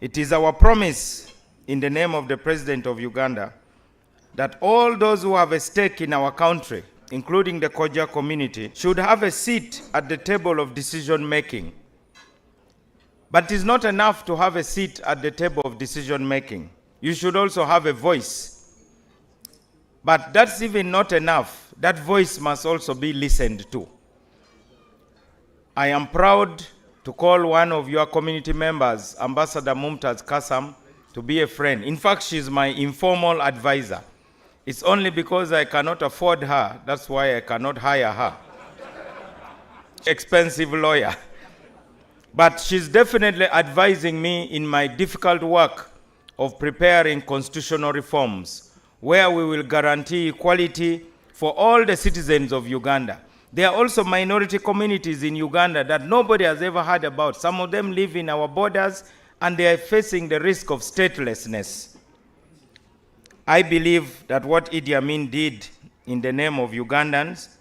It is our promise in the name of the President of Uganda that all those who have a stake in our country, including the Koja community, should have a seat at the table of decision making. But it is not enough to have a seat at the table of decision making. You should also have a voice. But that's even not enough. That voice must also be listened to. I am proud to call one of your community members, Ambassador Mumtaz Kasam, to be a friend. In fact, she's my informal advisor. It's only because I cannot afford her, that's why I cannot hire her. Expensive lawyer. But she's definitely advising me in my difficult work of preparing constitutional reforms, where we will guarantee equality for all the citizens of Uganda. There are also minority communities in Uganda that nobody has ever heard about. Some of them live in our borders and they are facing the risk of statelessness. I believe that what Idi Amin did in the name of Ugandans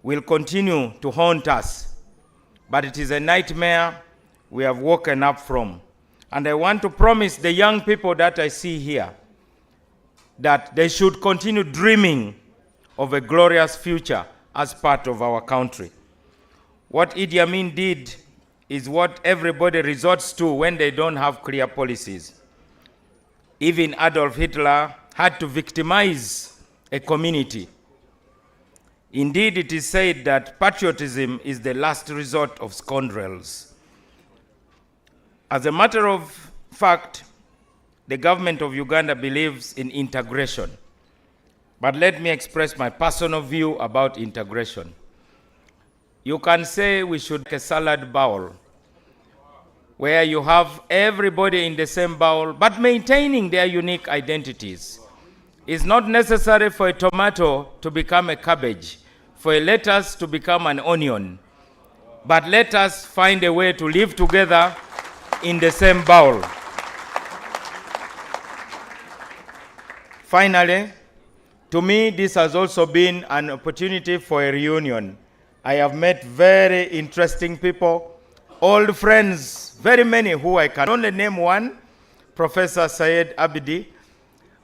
will continue to haunt us. But it is a nightmare we have woken up from. And I want to promise the young people that I see here that they should continue dreaming of a glorious future as part of our country. What Idi Amin did is what everybody resorts to when they don't have clear policies. Even Adolf Hitler had to victimize a community. Indeed, it is said that patriotism is the last resort of scoundrels. As a matter of fact, the government of Uganda believes in integration. But let me express my personal view about integration. You can say we should make a salad bowl, where you have everybody in the same bowl, but maintaining their unique identities. It's not necessary for a tomato to become a cabbage, for a lettuce to become an onion. But let us find a way to live together in the same bowl. Finally, to me, this has also been an opportunity for a reunion. I have met very interesting people, old friends, very many who I can only name one, Professor Syed Abidi,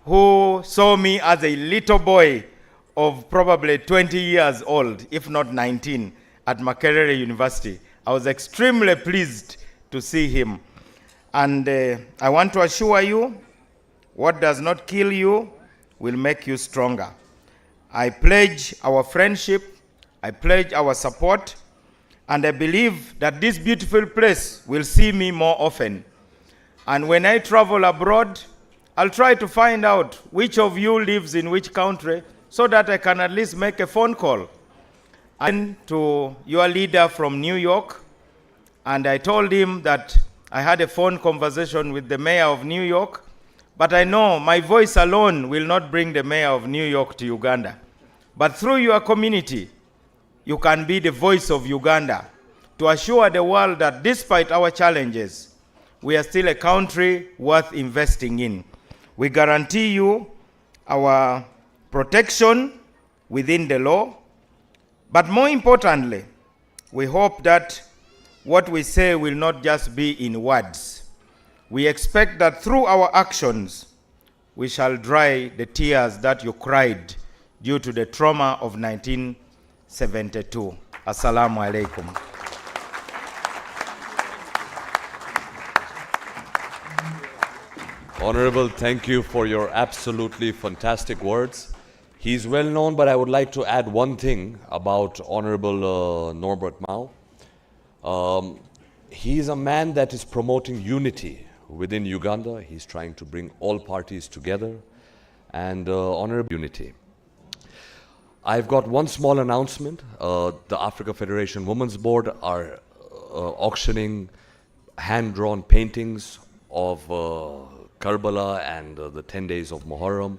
who saw me as a little boy of probably 20 years old, if not 19, at Makerere University. I was extremely pleased to see him. And I want to assure you, what does not kill you will make you stronger. I pledge our friendship, I pledge our support, and I believe that this beautiful place will see me more often. And when I travel abroad, I'll try to find out which of you lives in which country so that I can at least make a phone call. And to your leader from New York, and I told him that I had a phone conversation with the mayor of New York, but I know my voice alone will not bring the mayor of New York to Uganda. But through your community, you can be the voice of Uganda to assure the world that despite our challenges, we are still a country worth investing in. We guarantee you our protection within the law, but more importantly, we hope that what we say will not just be in words. We expect that through our actions, we shall dry the tears that you cried due to the trauma of 1972. Assalamu alaikum. Honorable, thank you for your absolutely fantastic words. He's well known, but I would like to add one thing about Honorable Norbert Mao. He is a man that is promoting unity within Uganda. He's trying to bring all parties together and honorable unity. I've got one small announcement. The Africa Federation Women's Board are auctioning hand-drawn paintings of Karbala and the 10 days of Muharram.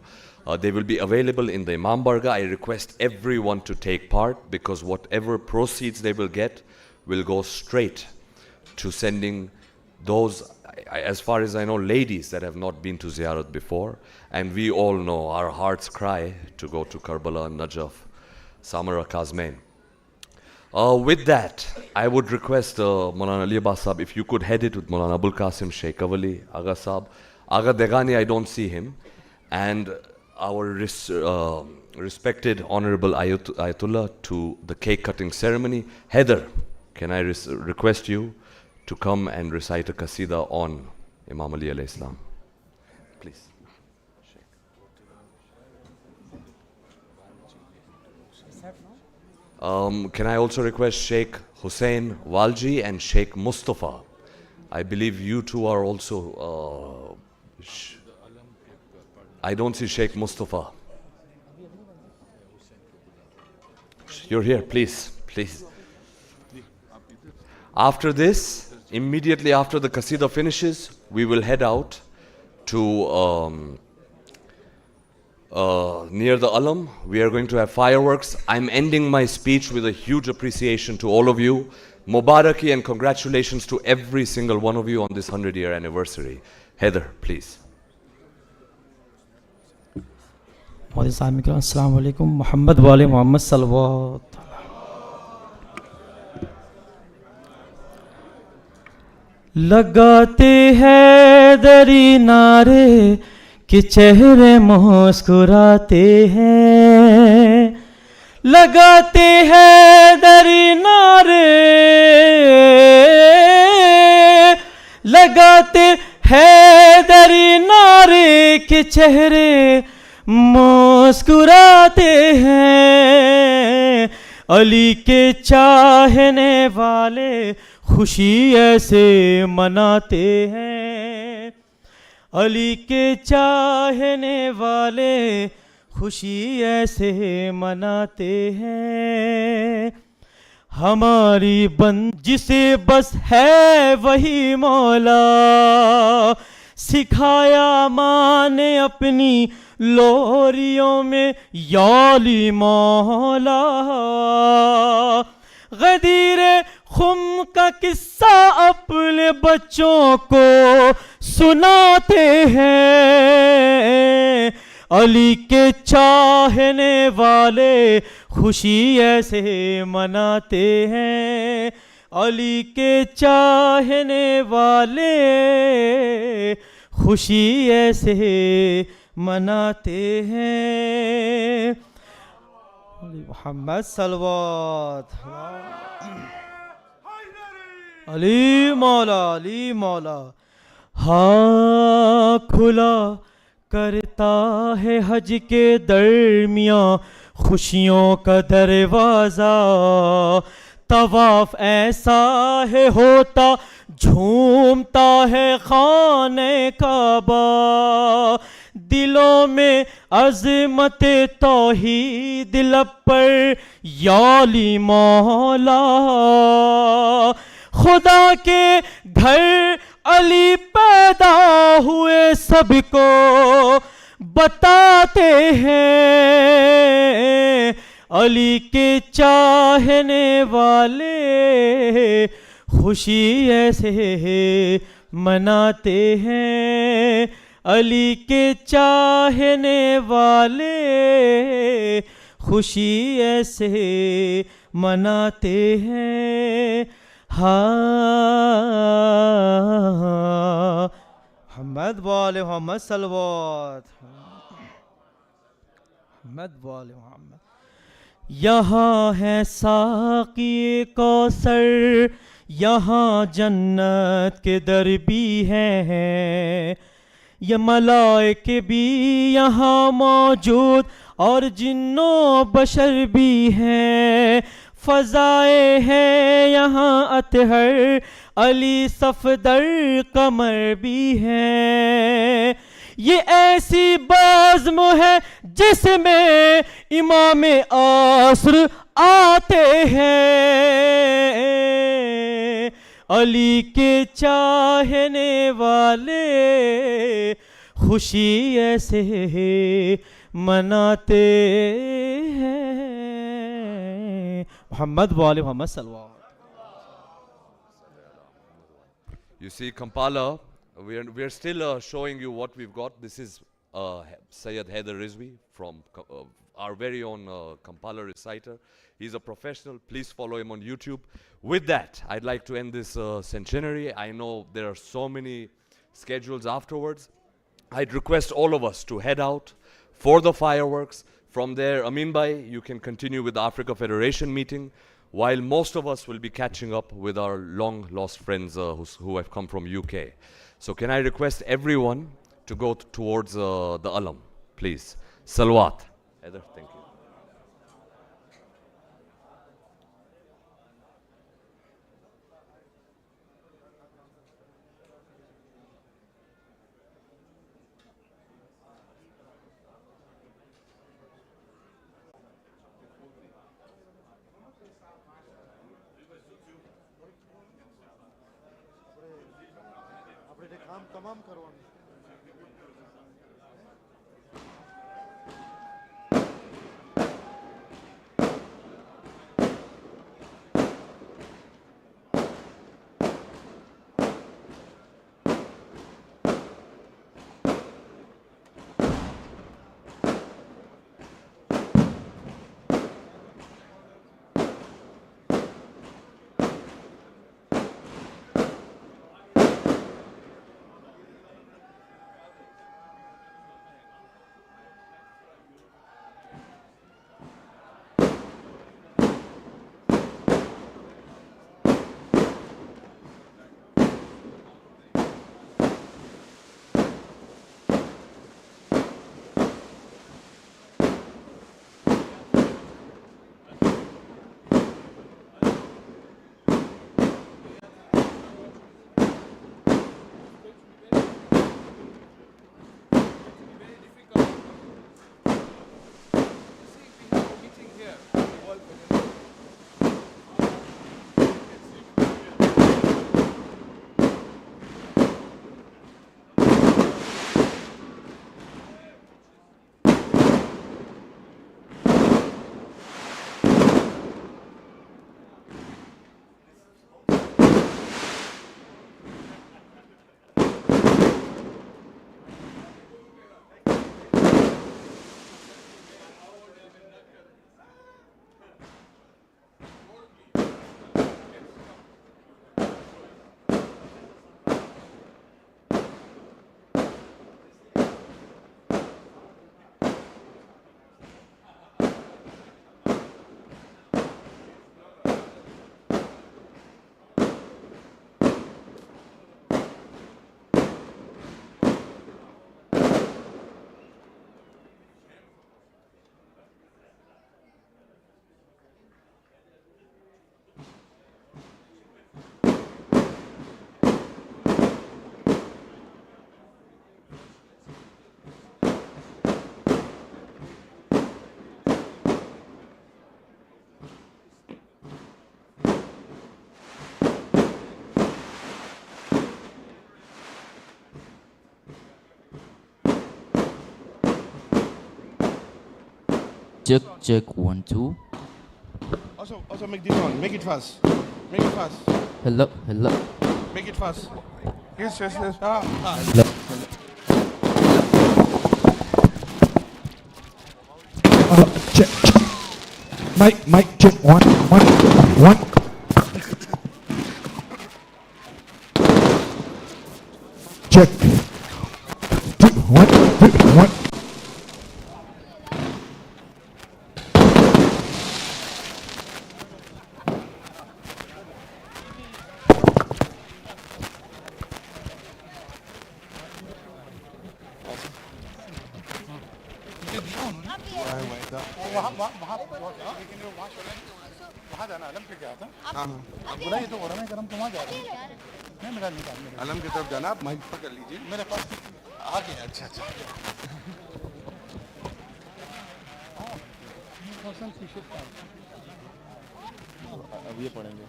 They will be available in the Imam Barga. I request everyone to take part because whatever proceeds they will get will go straight to sending those, as far as I know, ladies that have not been to Ziyarat before. And we all know our hearts cry to go to Karbala, Najaf, Samara, Kazmain. With that, I would request Maulana Ali Abbas Sahab, if you could head it with Maulana Abul Qasim Sheikh Kavali, Aga Sahab. Aga Degani, I don't see him. And our respected Honorable Ayatollah to the cake cutting ceremony. Heather, can I request you to come and recite a qasida on Imam Ali alayhi salam? Please. Can I also request Sheikh Hussein Walji and Sheikh Mustafa? I believe you two are also... I don't see Sheikh Mustafa. You're here, please, please. After this, immediately after the qasida finishes, we will head out to near the Alam. We are going to have fireworks. I'm ending my speech with a huge appreciation to all of you. Mubaraki and congratulations to every single one of you on this 100-year anniversary. Heather, please. Assalamu alaikum. Muhammad wali Muhammad salawat. لگاتے ہیں دری نعرے کہ چہرے مسکراتے ہیں لگاتے ہیں دری نعرے لگاتے ہیں دری نعرے کہ چہرے مسکراتے ہیں علی کے چاہنے والے خوشی ایسے مناتے ہیں علی کے چاہنے والے خوشی ایسے مناتے ہیں ہماری بند جسے بس ہے وہی مولا سکھایا ماں نے اپنی لوریوں میں یا علی مولا غدیر خم کا قصہ اپنے بچوں کو سناتے ہیں علی کے چاہنے والے خوشی ایسے مناتے ہیں علی کے چاہنے والے خوشی ایسے مناتے ہیں محمد صلوات علی مولا ہاں کھلا کرتا ہے حج کے درمیاں خوشیوں کا دروازہ طواف ایسا ہے ہوتا جھومتا ہے خانہ کعبہ دلوں میں عظمت توحید لب پر یا علی مولا خدا کے گھر علی پیدا ہوئے سب کو بتاتے ہیں علی کے چاہنے والے خوشی ایسے مناتے ہیں علی کے چاہنے والے خوشی ایسے مناتے ہیں ہاں محمد وآل محمد صلوات محمد وآل محمد یہاں ہے ساقی کوثر یہاں جنت کے در بھی ہیں یہ ملائکے بھی یہاں موجود اور جن و بشر بھی ہیں فضائے ہیں یہاں اطہر علی صفدر قمر بھی ہیں یہ ایسی بزم ہے جس میں امام عصر آتے ہیں علی کے چاہنے والے خوشی ایسے مناتے ہیں محمد وآل محمد صلوات. You see, Kampala, we are still showing you what we've got. This is Sayyid Haider Rizvi from our very own Kampala reciter. He's a professional. Please follow him on YouTube. With that, I'd like to end this centenary. I know there are so many schedules afterwards. I'd request all of us to head out for the fireworks. From there, Amin Bhai, you can continue with the Africa Federation meeting, while most of us will be catching up with our long-lost friends who have come from UK. So can I request everyone to go towards the Alam, please. Salwat. Heather, thank you. આપણે કામ તમામ કરવાનું Check 1 2. Also make this one. Make it fast. Make it fast. Hello. Make it fast. Yes. Ah. Hello. Check. Mic, check. One. Check. 2, 1. अलम की तरफ जाना आप mic पकड़ लीजिए मेरे पास आ गया अच्छा अब ये पढ़ेंगे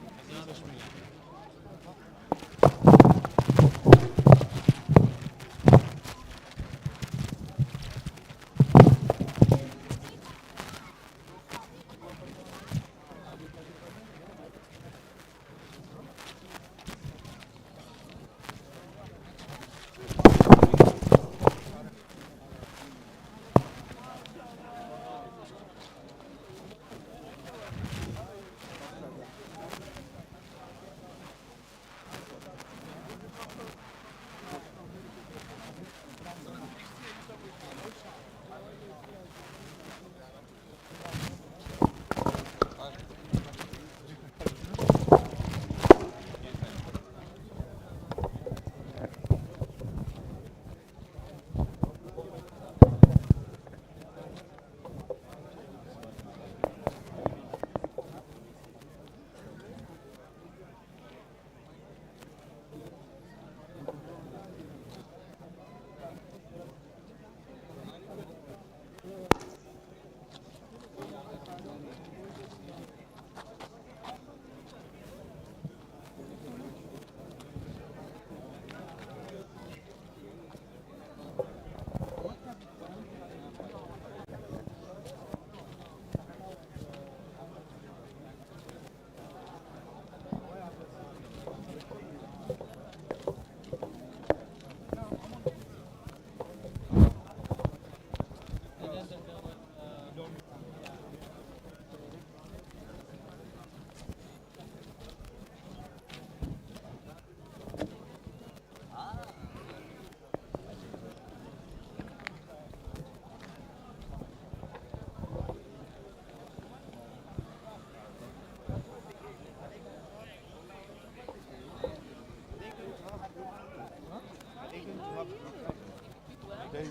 Bar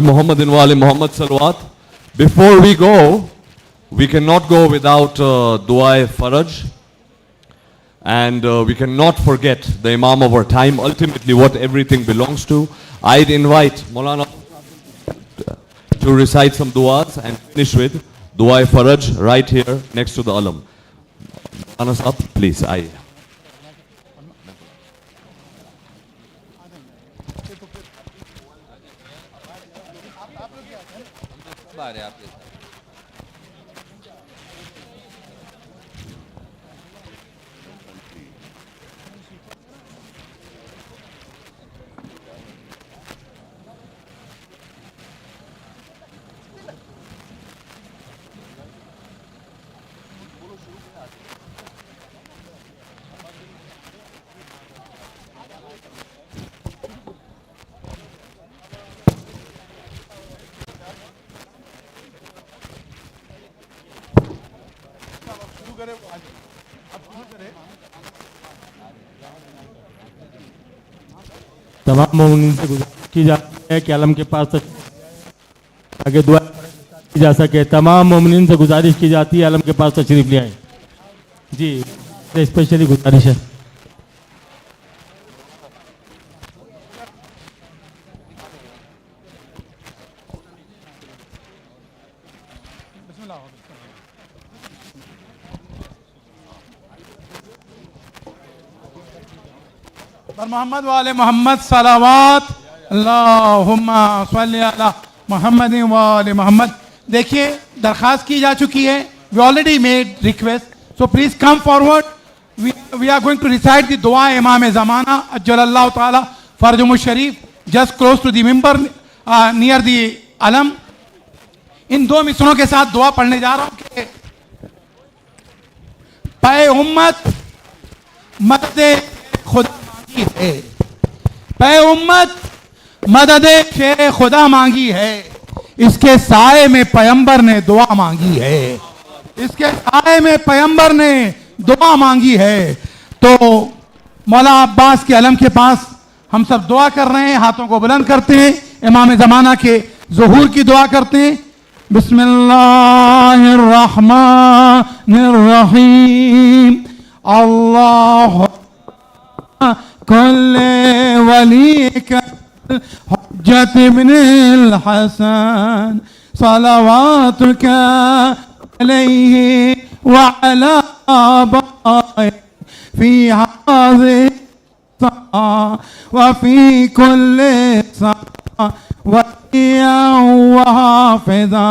Muhammadin Wali Muhammad Salawat. Before we go, we cannot go without Dua Faraj. And we cannot forget the Imam of our time, ultimately what everything belongs to. I'd invite Maulana to recite some du'as and finish with Dua Faraj right here next to the alam. Maulana Sahab, please. तमाम मोमिनीन से गुजारिश की जाती है कि आलम के पास आगे दुआ की जा सके। तमाम मोमिनीन से गुजारिश की जाती है आलम के पास तशरीफ ले आए। जी स्पेशली गुजारिश है। पर मोहम्मद वाले मोहम्मद सलावात अल्लाहुम्मा सल्ली अला मोहम्मद वाले मोहम्मद। देखिए दरख्वास्त की जा चुकी है, we already made request, so please come forward. We are going to recite the दुआ इमाम ज़माना अज्जलल्लाहु ताला फरजुहु शरीफ जस्ट क्लोज टू द मिंबर नियर द अलम। इन दो मिसरों के साथ दुआ पढ़ने जा रहा हूं कि पे उम्मत मदद खुदा है, पे उम्मत मदद शेर खुदा मांगी है, इसके साए में पैगंबर ने दुआ मांगी है, इसके साए में पैगंबर ने दुआ मांगी है। तो मौला अब्बास के अलम के पास हम सब दुआ कर रहे हैं, हाथों को बुलंद करते हैं, इमाम ज़माना के ज़ुहूर की दुआ करते हैं। बिस्मिल्लाहिर रहमानिर रहीम। अल्लाह कुल वली का हुज्जत इब्नुल हसन सलावातुका अलैहि व अला आबाए फी हाज़िहि व फी कुल्लि सा वलिया व हाफ़िज़ा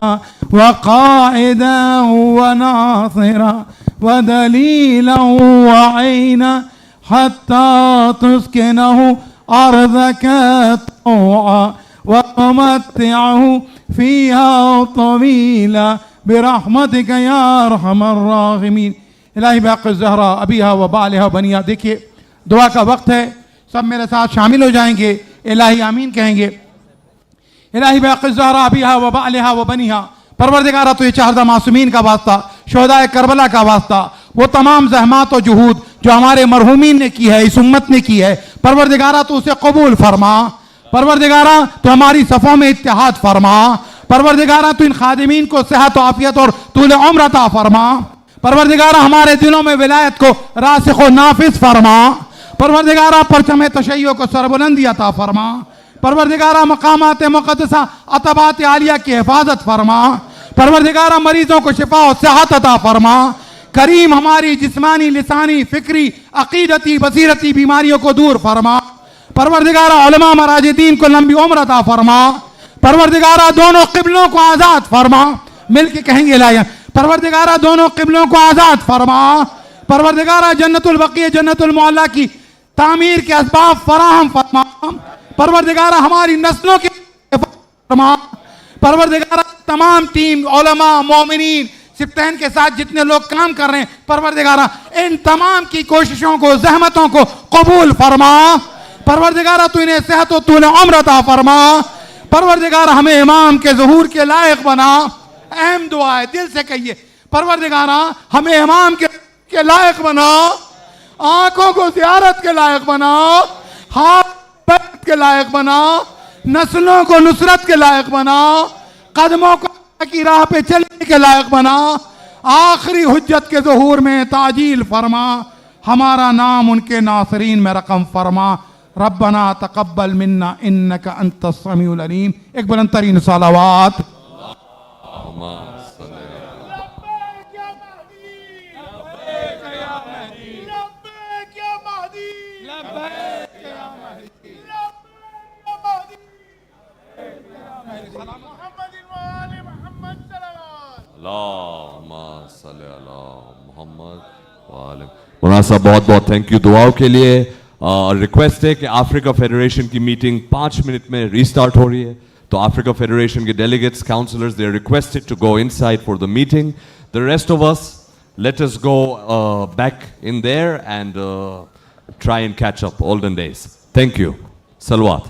व क़ाइदा व नासिरा व दलीला व ऐना हत्ता तुस्किनहु अर्ज़का तौआ व तुमत्तिअहु फ़ीहा तवीला बिरहमतिका या अरहमर राहिमीन। इलाही बाक़ ज़हरा अबीहा व बालिहा व बनिहा। देखिए दुआ का वक्त है, सब मेरे साथ शामिल हो जाएंगे, इलाही आमीन कहेंगे। इलाही बाक़ ज़हरा अबीहा व बालिहा व बनिहा। परवरदिगारा तो ये चाहदा मासूमीन का वास्ता, शोहदाए करबला का वास्ता, वो तमाम ज़हमात और जुहूद जो हमारे मरहूमीन ने की है, इस उम्मत ने की है, परवरदिगारा तो उसे कबूल फरमा। परवरदिगारा तो हमारी सफ़ों में इत्तेहाद फरमा। परवरदिगारा तो इन खादिमीन को सेहत आफियत और तूल उम्र अता फरमा। परवरदिगारा हमारे दिलों में विलायत को रासिख व नाफिज फरमा। परवरदिगारा परचम तशय्यो को सरबुलंदी अता फरमा। परवरदिगारा मकामात मुक़द्दसा अतबात आलिया की हिफाजत फरमा। परवरदिगारा मरीजों को शिफा और सेहत अता फरमा। करीम हमारी जिस्मानी लिसानी फिक्री अकीदती बसीरती बीमारियों को दूर फरमा। परवरदिगारा उलमा मराजिदीन को लंबी उम्र अता फरमा। परवरदिगारा दोनों क़िबलों को आज़ाद फरमा। मिल के कहेंगे लाया, परवरदिगारा दोनों क़िबलों को आज़ाद फरमा। परवरदिगारा जन्नतुल बक़ी जन्नतुल मौला की तामीर के असबाब फराहम फरमा। परवरदिगारा हमारी नस्लों के फरमा। परवरदिगारा तमाम टीम उलमा मोमिनीन सिप्तैन के साथ जितने लोग काम कर रहे हैं, परवरदिगारा इन तमाम की कोशिशों को जहमतों को कबूल फरमा। परवरदिगारा तू इन्हें सेहत व तूने उम्र अता फरमा। परवरदिगारा हमें इमाम के ज़हूर के लायक बना। अहम दुआ है, दिल से कहिए, परवरदिगारा हमें इमाम के लायक बना, आंखों को ज़ियारत के लायक बना, हाथ बैत के लायक बना, नस्लों को नुसरत के लायक बना, कदमों को की राह पे चलने के लायक बना, आखिरी हुज्जत के ज़हूर में ताजील फरमा, हमारा नाम उनके नासरीन में रकम फरमा। रब्बना तक़ब्बल मिन्ना इन्नका अंतस समीउल अलीम। एक बुलंद तरीन सलावात। मौलाना साहब बहुत बहुत थैंक यू दुआओं के लिए। रिक्वेस्ट है कि अफ्रीका फेडरेशन की मीटिंग 5 मिनट में रीस्टार्ट हो रही है, तो अफ्रीका फेडरेशन के delegates councillors they are requested to go inside for the meeting. The rest of us let us go back in there and try and catch up olden days. Thank you. Salawat.